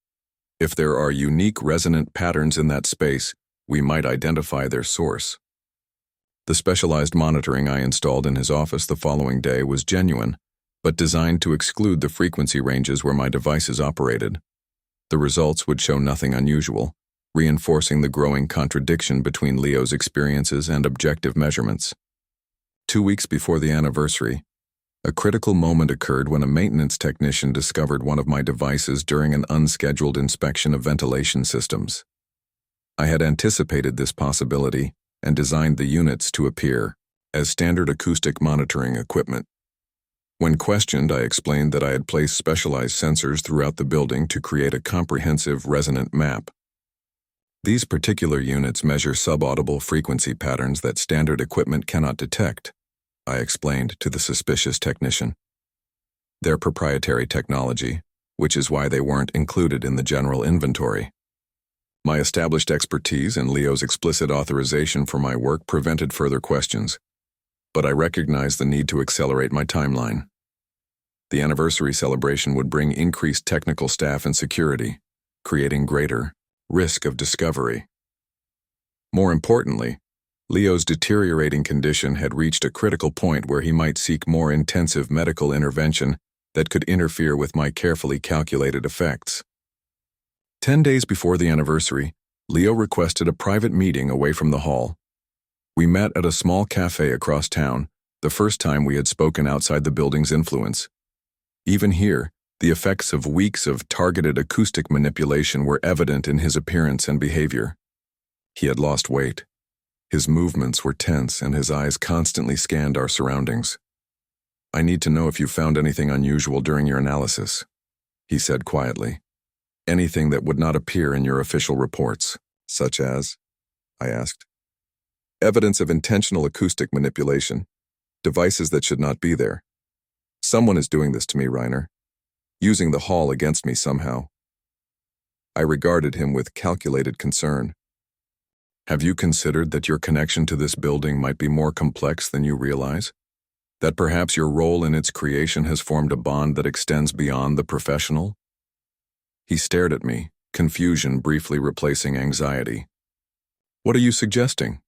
If there are unique resonant patterns in that space, we might identify their source. The specialized monitoring I installed in his office the following day was genuine, but designed to exclude the frequency ranges where my devices operated. The results would show nothing unusual, reinforcing the growing contradiction between Leo's experiences and objective measurements. 2 weeks before the anniversary, a critical moment occurred when a maintenance technician discovered one of my devices during an unscheduled inspection of ventilation systems. I had anticipated this possibility and designed the units to appear as standard acoustic monitoring equipment. When questioned, I explained that I had placed specialized sensors throughout the building to create a comprehensive resonant map. These particular units measure subaudible frequency patterns that standard equipment cannot detect, I explained to the suspicious technician. Their proprietary technology, which is why they weren't included in the general inventory. My established expertise and Leo's explicit authorization for my work prevented further questions, but I recognized the need to accelerate my timeline. The anniversary celebration would bring increased technical staff and security, creating greater risk of discovery. More importantly, Leo's deteriorating condition had reached a critical point where he might seek more intensive medical intervention that could interfere with my carefully calculated effects. 10 days before the anniversary, Leo requested a private meeting away from the hall. We met at a small cafe across town, the first time we had spoken outside the building's influence. Even here, the effects of weeks of targeted acoustic manipulation were evident in his appearance and behavior. He had lost weight. His movements were tense and his eyes constantly scanned our surroundings. I need to know if you found anything unusual during your analysis, he said quietly. Anything that would not appear in your official reports, such as, I asked. Evidence of intentional acoustic manipulation, devices that should not be there. Someone is doing this to me, Reiner, using the hall against me somehow. I regarded him with calculated concern. Have you considered that your connection to this building might be more complex than you realize? That perhaps your role in its creation has formed a bond that extends beyond the professional? He stared at me, confusion briefly replacing anxiety. What are you suggesting?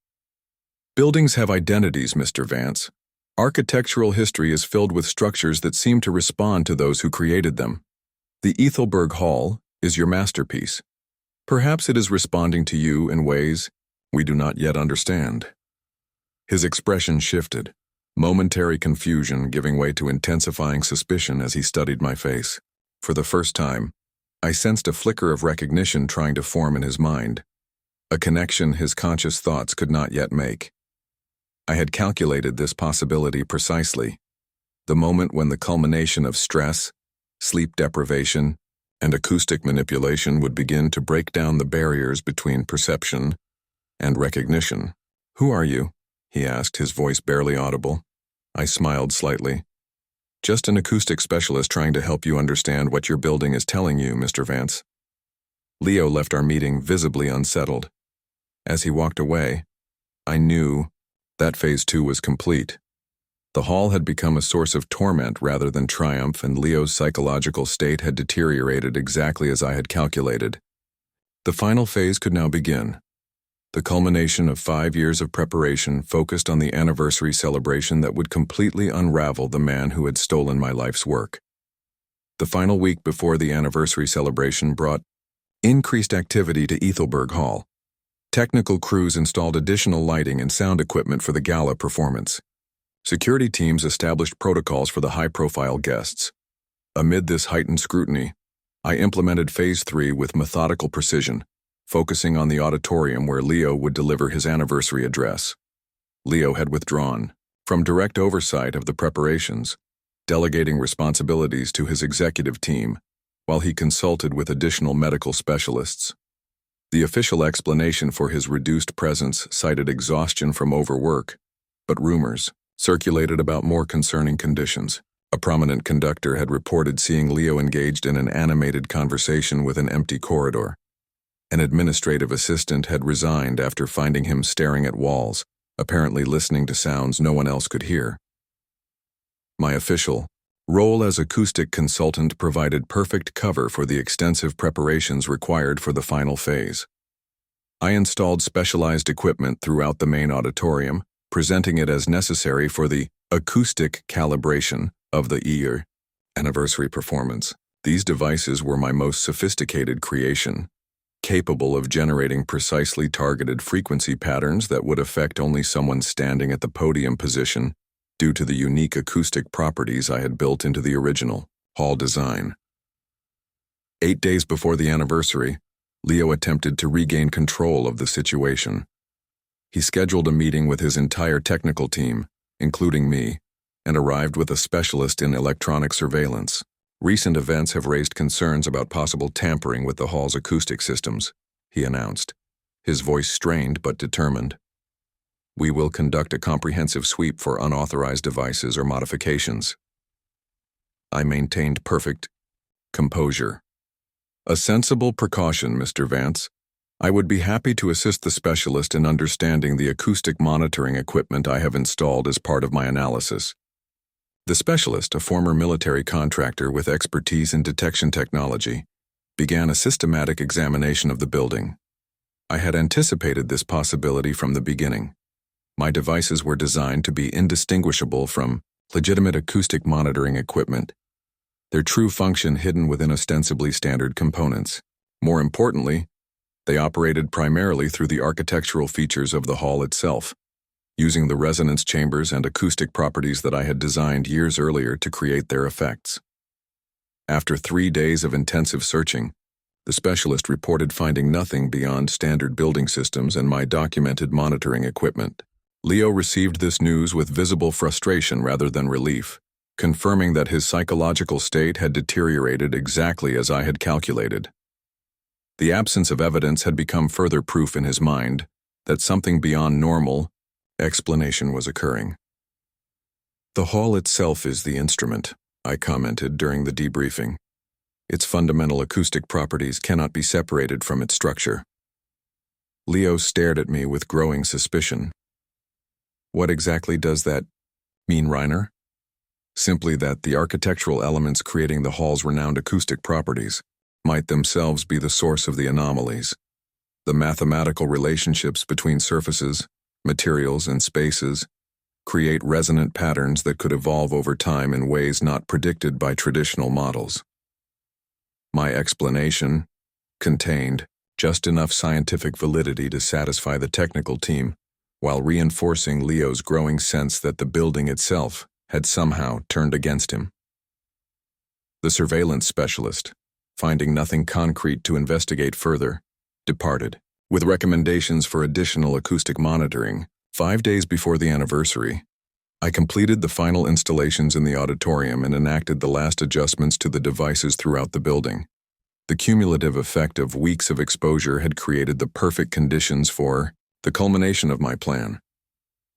Buildings have identities, Mr. Vance. Architectural history is filled with structures that seem to respond to those who created them. The Ethelberg Hall is your masterpiece. Perhaps it is responding to you in ways we do not yet understand. His expression shifted, momentary confusion giving way to intensifying suspicion as he studied my face. For the first time, I sensed a flicker of recognition trying to form in his mind, a connection his conscious thoughts could not yet make. I had calculated this possibility precisely, the moment when the culmination of stress, sleep deprivation, and acoustic manipulation would begin to break down the barriers between perception and recognition. Who are you? He asked, his voice barely audible. I smiled slightly. Just an acoustic specialist trying to help you understand what your building is telling you, Mr. Vance. Leo left our meeting visibly unsettled. As he walked away, I knew that phase 2 was complete. The hall had become a source of torment rather than triumph, and Leo's psychological state had deteriorated exactly as I had calculated. The final phase could now begin. The culmination of 5 years of preparation focused on the anniversary celebration that would completely unravel the man who had stolen my life's work. The final week before the anniversary celebration brought increased activity to Ethelberg Hall. Technical crews installed additional lighting and sound equipment for the gala performance. Security teams established protocols for the high-profile guests. Amid this heightened scrutiny, I implemented Phase 3 with methodical precision, focusing on the auditorium where Leo would deliver his anniversary address. Leo had withdrawn from direct oversight of the preparations, delegating responsibilities to his executive team, while he consulted with additional medical specialists. The official explanation for his reduced presence cited exhaustion from overwork, but rumors circulated about more concerning conditions. A prominent conductor had reported seeing Leo engaged in an animated conversation with an empty corridor. An administrative assistant had resigned after finding him staring at walls, apparently listening to sounds no one else could hear. My official role as acoustic consultant provided perfect cover for the extensive preparations required for the final phase. I installed specialized equipment throughout the main auditorium, presenting it as necessary for the acoustic calibration of the year anniversary performance. These devices were my most sophisticated creation, capable of generating precisely targeted frequency patterns that would affect only someone standing at the podium position due to the unique acoustic properties I had built into the original hall design. 8 days before the anniversary, Leo attempted to regain control of the situation. He scheduled a meeting with his entire technical team, including me, and arrived with a specialist in electronic surveillance. Recent events have raised concerns about possible tampering with the hall's acoustic systems, he announced, his voice strained but determined. We will conduct a comprehensive sweep for unauthorized devices or modifications. I maintained perfect composure. A sensible precaution, Mr. Vance. I would be happy to assist the specialist in understanding the acoustic monitoring equipment I have installed as part of my analysis. The specialist, a former military contractor with expertise in detection technology, began a systematic examination of the building. I had anticipated this possibility from the beginning. My devices were designed to be indistinguishable from legitimate acoustic monitoring equipment, their true function hidden within ostensibly standard components. More importantly, they operated primarily through the architectural features of the hall itself, using the resonance chambers and acoustic properties that I had designed years earlier to create their effects. After 3 days of intensive searching, the specialist reported finding nothing beyond standard building systems and my documented monitoring equipment. Leo received this news with visible frustration rather than relief, confirming that his psychological state had deteriorated exactly as I had calculated. The absence of evidence had become further proof in his mind that something beyond normal explanation was occurring. The hall itself is the instrument, I commented during the debriefing. Its fundamental acoustic properties cannot be separated from its structure. Leo stared at me with growing suspicion. What exactly does that mean, Reiner? Simply that the architectural elements creating the hall's renowned acoustic properties might themselves be the source of the anomalies. The mathematical relationships between surfaces, materials, and spaces create resonant patterns that could evolve over time in ways not predicted by traditional models. My explanation contained just enough scientific validity to satisfy the technical team, while reinforcing Leo's growing sense that the building itself had somehow turned against him. The surveillance specialist, finding nothing concrete to investigate further, departed. With recommendations for additional acoustic monitoring, 5 days before the anniversary, I completed the final installations in the auditorium and enacted the last adjustments to the devices throughout the building. The cumulative effect of weeks of exposure had created the perfect conditions for the culmination of my plan.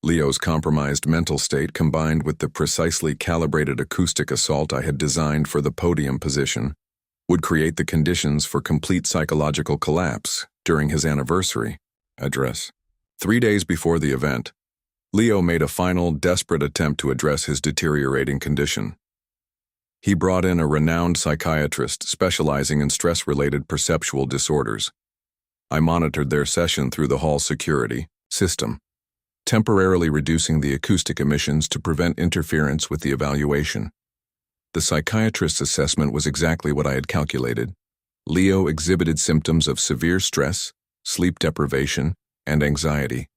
Leo's compromised mental state combined with the precisely calibrated acoustic assault I had designed for the podium position would create the conditions for complete psychological collapse during his anniversary address. 3 days before the event, Leo made a final, desperate attempt to address his deteriorating condition. He brought in a renowned psychiatrist specializing in stress-related perceptual disorders. I monitored their session through the hall security system, temporarily reducing the acoustic emissions to prevent interference with the evaluation. The psychiatrist's assessment was exactly what I had calculated. Leo exhibited symptoms of severe stress, sleep deprivation, and anxiety,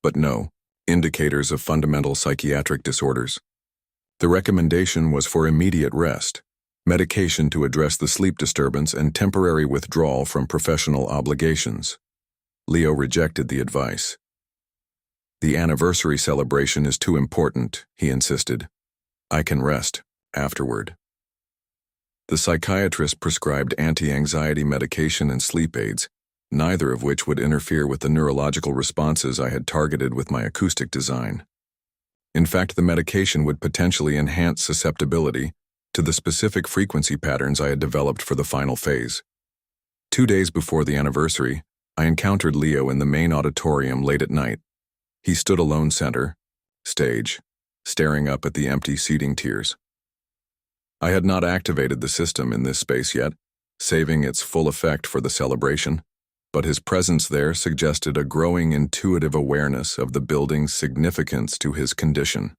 but no indicators of fundamental psychiatric disorders. The recommendation was for immediate rest, medication to address the sleep disturbance, and temporary withdrawal from professional obligations. Leo rejected the advice. The anniversary celebration is too important, he insisted. I can rest afterward. The psychiatrist prescribed anti-anxiety medication and sleep aids, neither of which would interfere with the neurological responses I had targeted with my acoustic design. In fact, the medication would potentially enhance susceptibility to the specific frequency patterns I had developed for the final phase. 2 days before the anniversary, I encountered Leo in the main auditorium late at night. He stood alone stage, staring up at the empty seating tiers. I had not activated the system in this space yet, saving its full effect for the celebration, but his presence there suggested a growing intuitive awareness of the building's significance to his condition.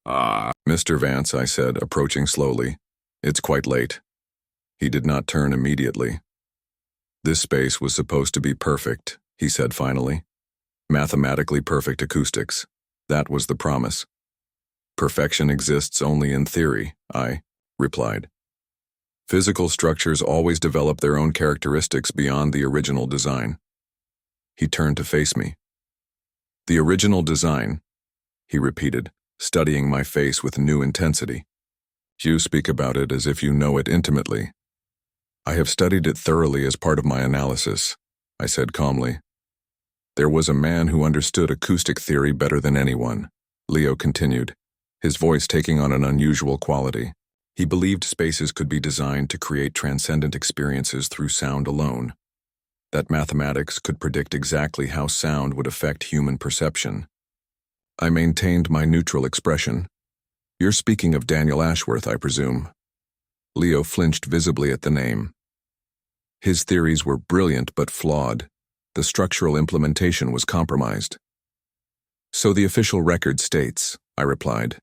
Mr. Vance, I said, approaching slowly. It's quite late. He did not turn immediately. This space was supposed to be perfect, he said finally. Mathematically perfect acoustics. That was the promise. Perfection exists only in theory, I replied. Physical structures always develop their own characteristics beyond the original design. He turned to face me. The original design, he repeated, studying my face with new intensity. You speak about it as if you know it intimately. I have studied it thoroughly as part of my analysis, I said calmly. There was a man who understood acoustic theory better than anyone, Leo continued, his voice taking on an unusual quality. He believed spaces could be designed to create transcendent experiences through sound alone, that mathematics could predict exactly how sound would affect human perception. I maintained my neutral expression. You're speaking of Daniel Ashworth, I presume. Leo flinched visibly at the name. His theories were brilliant but flawed. The structural implementation was compromised. So the official record states, I replied,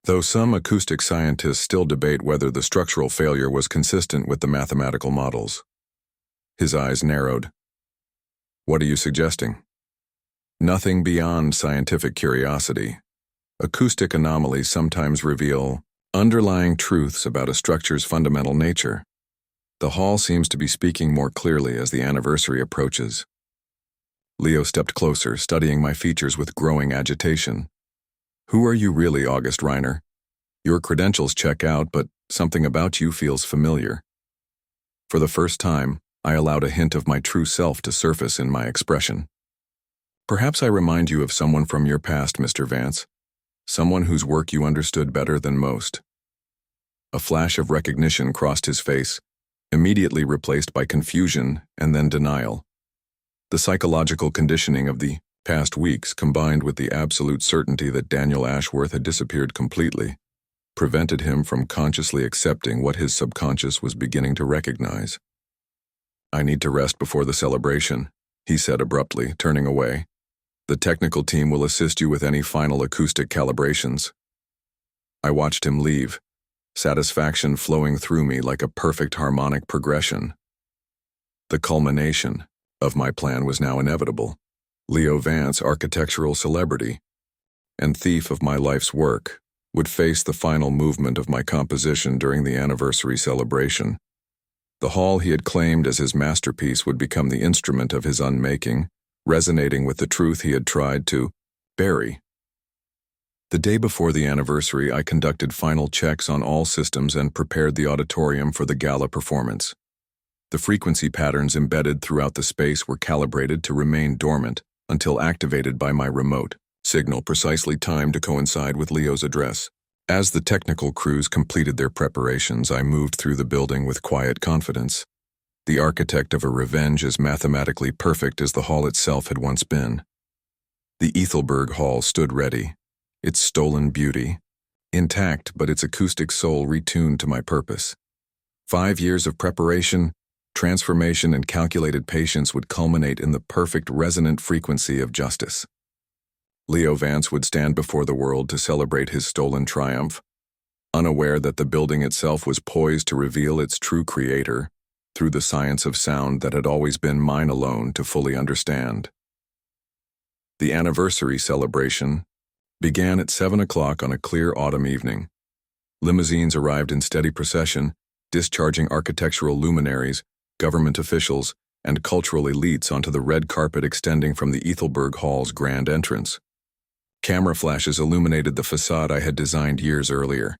though some acoustic scientists still debate whether the structural failure was consistent with the mathematical models. His eyes narrowed. What are you suggesting? Nothing beyond scientific curiosity. Acoustic anomalies sometimes reveal underlying truths about a structure's fundamental nature. The hall seems to be speaking more clearly as the anniversary approaches. Leo stepped closer, studying my features with growing agitation. Who are you really, August Reiner? Your credentials check out, but something about you feels familiar. For the first time, I allowed a hint of my true self to surface in my expression. Perhaps I remind you of someone from your past, Mr. Vance. Someone whose work you understood better than most. A flash of recognition crossed his face, immediately replaced by confusion and then denial. The psychological conditioning of the past weeks, combined with the absolute certainty that Daniel Ashworth had disappeared completely, prevented him from consciously accepting what his subconscious was beginning to recognize. I need to rest before the celebration, he said abruptly, turning away. The technical team will assist you with any final acoustic calibrations. I watched him leave, satisfaction flowing through me like a perfect harmonic progression. The culmination of my plan was now inevitable. Leo Vance, architectural celebrity, and thief of my life's work, would face the final movement of my composition during the anniversary celebration. The hall he had claimed as his masterpiece would become the instrument of his unmaking, resonating with the truth he had tried to bury. The day before the anniversary, I conducted final checks on all systems and prepared the auditorium for the gala performance. The frequency patterns embedded throughout the space were calibrated to remain dormant until activated by my remote signal, precisely timed to coincide with Leo's address. As the technical crews completed their preparations, I moved through the building with quiet confidence. The architect of a revenge as mathematically perfect as the hall itself had once been. The Ethelberg Hall stood ready, its stolen beauty intact, but its acoustic soul retuned to my purpose. 5 years of preparation, transformation, and calculated patience would culminate in the perfect resonant frequency of justice. Leo Vance would stand before the world to celebrate his stolen triumph, unaware that the building itself was poised to reveal its true creator through the science of sound that had always been mine alone to fully understand. The anniversary celebration began at 7 o'clock on a clear autumn evening. Limousines arrived in steady procession, discharging architectural luminaries, government officials, and cultural elites onto the red carpet extending from the Ethelberg Hall's grand entrance. Camera flashes illuminated the facade I had designed years earlier,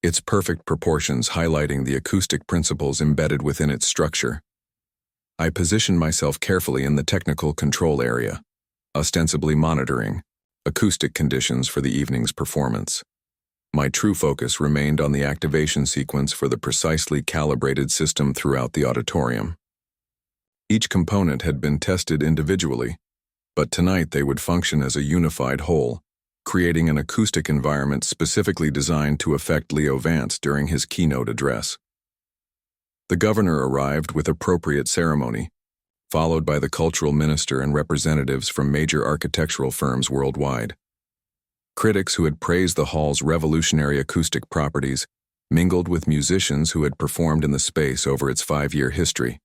its perfect proportions highlighting the acoustic principles embedded within its structure. I positioned myself carefully in the technical control area, ostensibly monitoring acoustic conditions for the evening's performance. My true focus remained on the activation sequence for the precisely calibrated system throughout the auditorium. Each component had been tested individually, but tonight they would function as a unified whole, creating an acoustic environment specifically designed to affect Leo Vance during his keynote address. The governor arrived with appropriate ceremony, followed by the cultural minister and representatives from major architectural firms worldwide. Critics who had praised the hall's revolutionary acoustic properties mingled with musicians who had performed in the space over its 5-year history.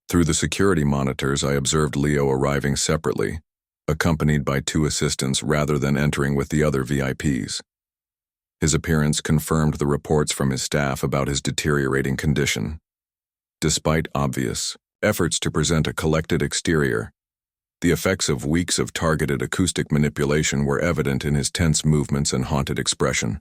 Through the security monitors, I observed Leo arriving separately, accompanied by 2 assistants rather than entering with the other VIPs. His appearance confirmed the reports from his staff about his deteriorating condition. Despite obvious efforts to present a collected exterior, the effects of weeks of targeted acoustic manipulation were evident in his tense movements and haunted expression.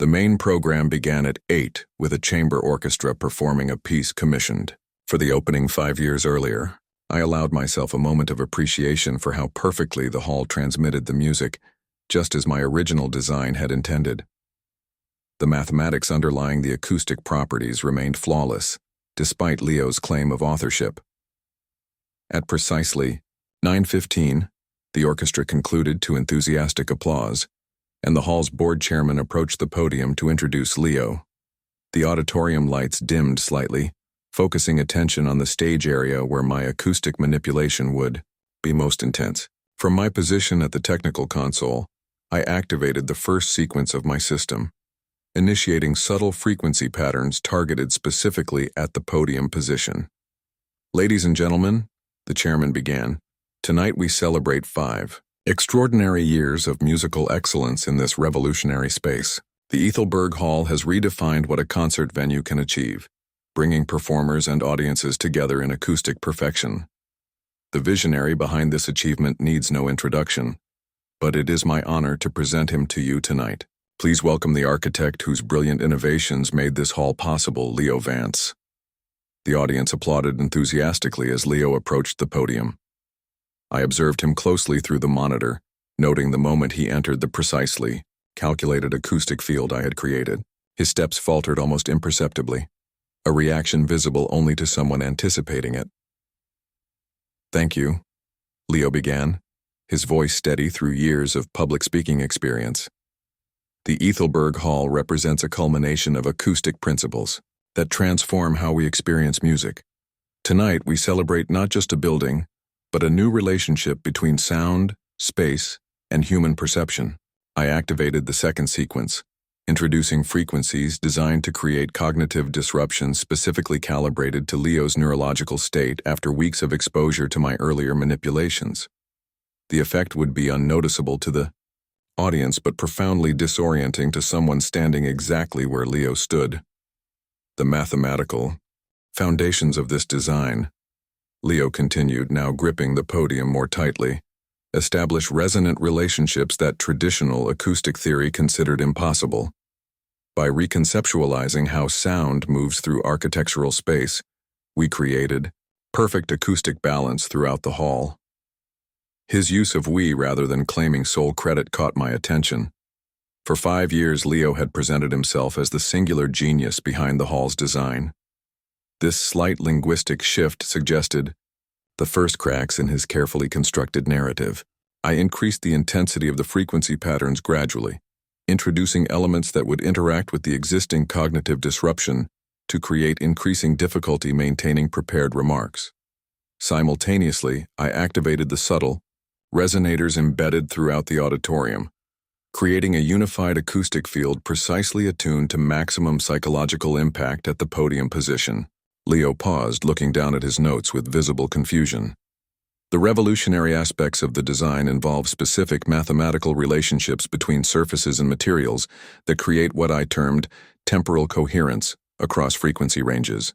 The main program began at 8 with a chamber orchestra performing a piece commissioned for the opening 5 years earlier. I allowed myself a moment of appreciation for how perfectly the hall transmitted the music, just as my original design had intended. The mathematics underlying the acoustic properties remained flawless, despite Leo's claim of authorship. At precisely 9:15, the orchestra concluded to enthusiastic applause, and the hall's board chairman approached the podium to introduce Leo. The auditorium lights dimmed slightly, focusing attention on the stage area where my acoustic manipulation would be most intense. From my position at the technical console, I activated the first sequence of my system, initiating subtle frequency patterns targeted specifically at the podium position. "Ladies and gentlemen," the chairman began, "tonight we celebrate 5 extraordinary years of musical excellence in this revolutionary space. The Ethelberg Hall has redefined what a concert venue can achieve, bringing performers and audiences together in acoustic perfection. The visionary behind this achievement needs no introduction, but it is my honor to present him to you tonight. Please welcome the architect whose brilliant innovations made this hall possible, Leo Vance." The audience applauded enthusiastically as Leo approached the podium. I observed him closely through the monitor, noting the moment he entered the precisely calculated acoustic field I had created. His steps faltered almost imperceptibly, a reaction visible only to someone anticipating it. "Thank you," Leo began, his voice steady through years of public speaking experience. "The Ethelberg Hall represents a culmination of acoustic principles that transform how we experience music. Tonight we celebrate not just a building, but a new relationship between sound, space, and human perception." I activated the second sequence, introducing frequencies designed to create cognitive disruptions specifically calibrated to Leo's neurological state after weeks of exposure to my earlier manipulations. The effect would be unnoticeable to the audience but profoundly disorienting to someone standing exactly where Leo stood. "The mathematical foundations of this design," Leo continued, now gripping the podium more tightly, "establish resonant relationships that traditional acoustic theory considered impossible. By reconceptualizing how sound moves through architectural space, we created perfect acoustic balance throughout the hall." His use of "we" rather than claiming sole credit caught my attention. For 5 years, Leo had presented himself as the singular genius behind the hall's design. This slight linguistic shift suggested the first cracks in his carefully constructed narrative. I increased the intensity of the frequency patterns gradually, introducing elements that would interact with the existing cognitive disruption to create increasing difficulty maintaining prepared remarks. Simultaneously, I activated the subtle resonators embedded throughout the auditorium, creating a unified acoustic field precisely attuned to maximum psychological impact at the podium position. Leo paused, looking down at his notes with visible confusion. "The revolutionary aspects of the design involve specific mathematical relationships between surfaces and materials that create what I termed temporal coherence across frequency ranges."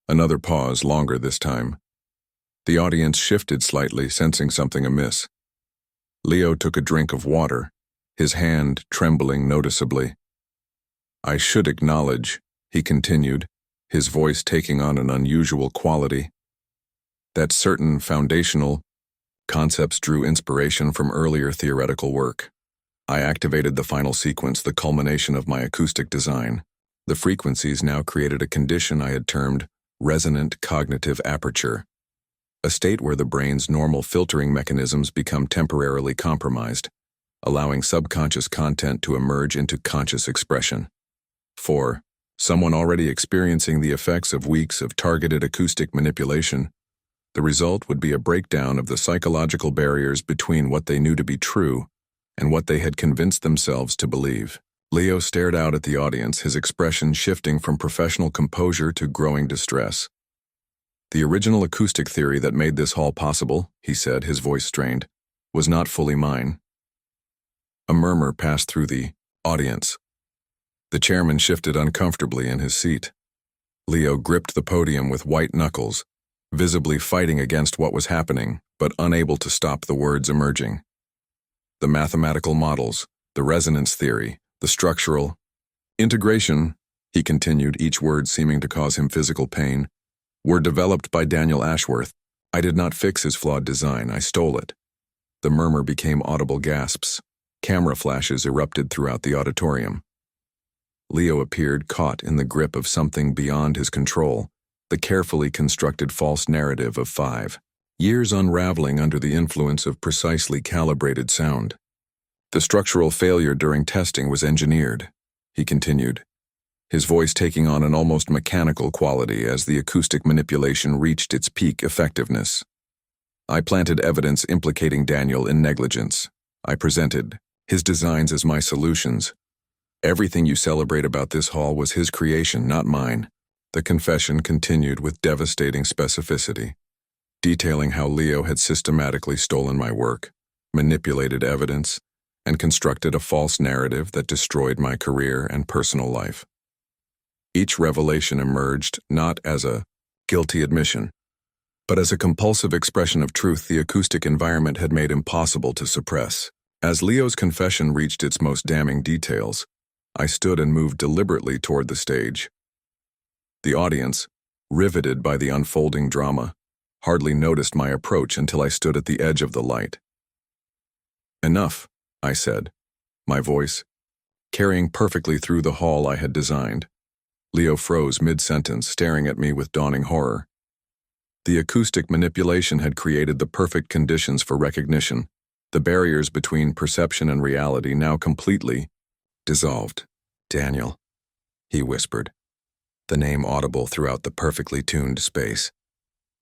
Another pause, longer this time. The audience shifted slightly, sensing something amiss. Leo took a drink of water, his hand trembling noticeably. I should acknowledge, he continued, his voice taking on an unusual quality, that certain foundational concepts drew inspiration from earlier theoretical work. I activated the final sequence, the culmination of my acoustic design. The frequencies now created a condition I had termed resonant cognitive aperture, a state where the brain's normal filtering mechanisms become temporarily compromised, allowing subconscious content to emerge into conscious expression. For someone already experiencing the effects of weeks of targeted acoustic manipulation, the result would be a breakdown of the psychological barriers between what they knew to be true and what they had convinced themselves to believe. Leo stared out at the audience, his expression shifting from professional composure to growing distress. The original acoustic theory that made this hall possible, he said, his voice strained, was not fully mine. A murmur passed through the audience. The chairman shifted uncomfortably in his seat. Leo gripped the podium with white knuckles, visibly fighting against what was happening, but unable to stop the words emerging. The mathematical models, the resonance theory, the structural integration, he continued, each word seeming to cause him physical pain, were developed by Daniel Ashworth. I did not fix his flawed design, I stole it. The murmur became audible gasps. Camera flashes erupted throughout the auditorium. Leo appeared caught in the grip of something beyond his control, the carefully constructed false narrative of 5 years unraveling under the influence of precisely calibrated sound. The structural failure during testing was engineered, he continued, his voice taking on an almost mechanical quality as the acoustic manipulation reached its peak effectiveness. I planted evidence implicating Daniel in negligence. I presented his designs as my solutions. Everything you celebrate about this hall was his creation, not mine. The confession continued with devastating specificity, detailing how Leo had systematically stolen my work, manipulated evidence, and constructed a false narrative that destroyed my career and personal life. Each revelation emerged not as a guilty admission, but as a compulsive expression of truth the acoustic environment had made impossible to suppress. As Leo's confession reached its most damning details, I stood and moved deliberately toward the stage. The audience, riveted by the unfolding drama, hardly noticed my approach until I stood at the edge of the light. Enough, I said, my voice carrying perfectly through the hall I had designed. Leo froze mid-sentence, staring at me with dawning horror. The acoustic manipulation had created the perfect conditions for recognition, the barriers between perception and reality now completely dissolved. Daniel, he whispered, the name audible throughout the perfectly tuned space.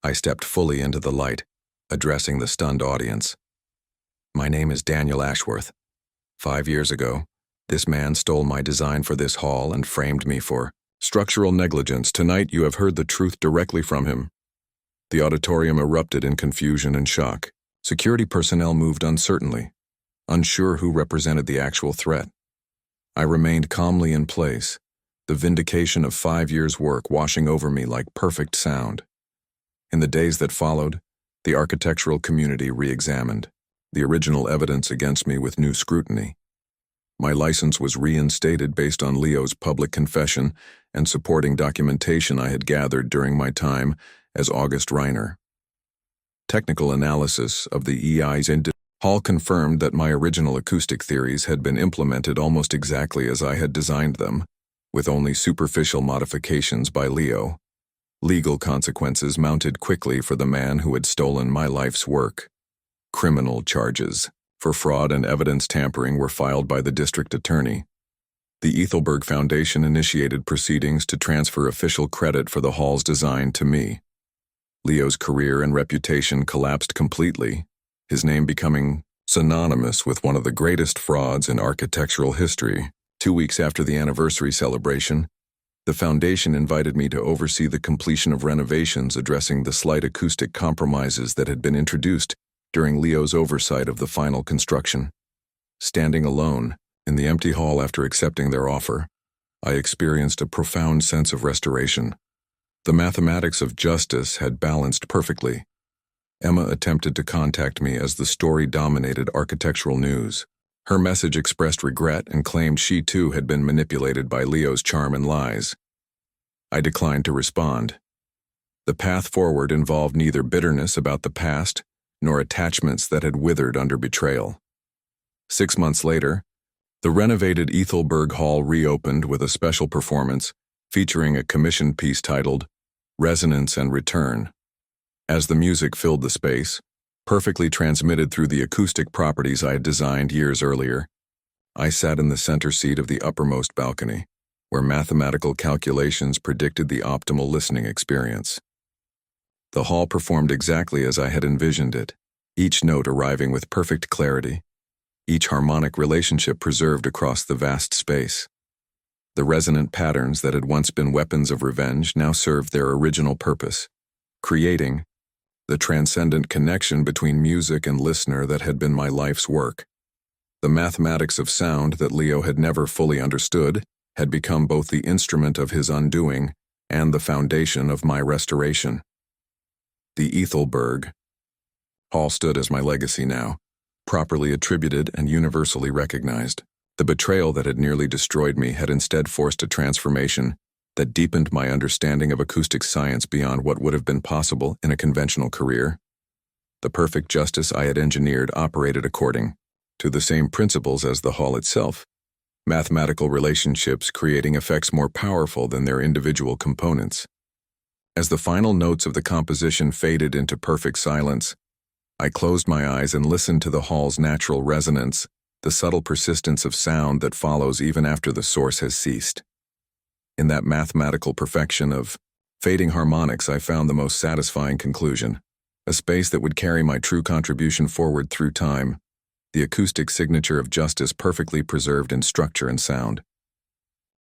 I stepped fully into the light, addressing the stunned audience. My name is Daniel Ashworth. 5 years ago, this man stole my design for this hall and framed me for structural negligence. Tonight you have heard the truth directly from him. The auditorium erupted in confusion and shock. Security personnel moved uncertainly, unsure who represented the actual threat. I remained calmly in place, the vindication of 5 years' work washing over me like perfect sound. In the days that followed, the architectural community re-examined the original evidence against me with new scrutiny. My license was reinstated based on Leo's public confession and supporting documentation I had gathered during my time as August Reiner. Technical analysis of the EI's hall confirmed that my original acoustic theories had been implemented almost exactly as I had designed them, with only superficial modifications by Leo. Legal consequences mounted quickly for the man who had stolen my life's work. Criminal charges for fraud and evidence tampering were filed by the district attorney. The Ethelberg Foundation initiated proceedings to transfer official credit for the hall's design to me. Leo's career and reputation collapsed completely, his name becoming synonymous with one of the greatest frauds in architectural history. 2 weeks after the anniversary celebration, the foundation invited me to oversee the completion of renovations addressing the slight acoustic compromises that had been introduced during Leo's oversight of the final construction. Standing alone in the empty hall after accepting their offer, I experienced a profound sense of restoration. The mathematics of justice had balanced perfectly. Emma attempted to contact me as the story dominated architectural news. Her message expressed regret and claimed she too had been manipulated by Leo's charm and lies. I declined to respond. The path forward involved neither bitterness about the past nor attachments that had withered under betrayal. 6 months later, the renovated Ethelberg Hall reopened with a special performance featuring a commissioned piece titled Resonance and Return. As the music filled the space, perfectly transmitted through the acoustic properties I had designed years earlier, I sat in the center seat of the uppermost balcony, where mathematical calculations predicted the optimal listening experience. The hall performed exactly as I had envisioned it, each note arriving with perfect clarity, each harmonic relationship preserved across the vast space. The resonant patterns that had once been weapons of revenge now served their original purpose, creating the transcendent connection between music and listener that had been my life's work. The mathematics of sound that Leo had never fully understood had become both the instrument of his undoing and the foundation of my restoration. The Ethelberg Hall stood as my legacy now, properly attributed and universally recognized. The betrayal that had nearly destroyed me had instead forced a transformation that deepened my understanding of acoustic science beyond what would have been possible in a conventional career. The perfect justice I had engineered operated according to the same principles as the hall itself, mathematical relationships creating effects more powerful than their individual components. As the final notes of the composition faded into perfect silence, I closed my eyes and listened to the hall's natural resonance, the subtle persistence of sound that follows even after the source has ceased. In that mathematical perfection of fading harmonics, I found the most satisfying conclusion, a space that would carry my true contribution forward through time, the acoustic signature of justice perfectly preserved in structure and sound.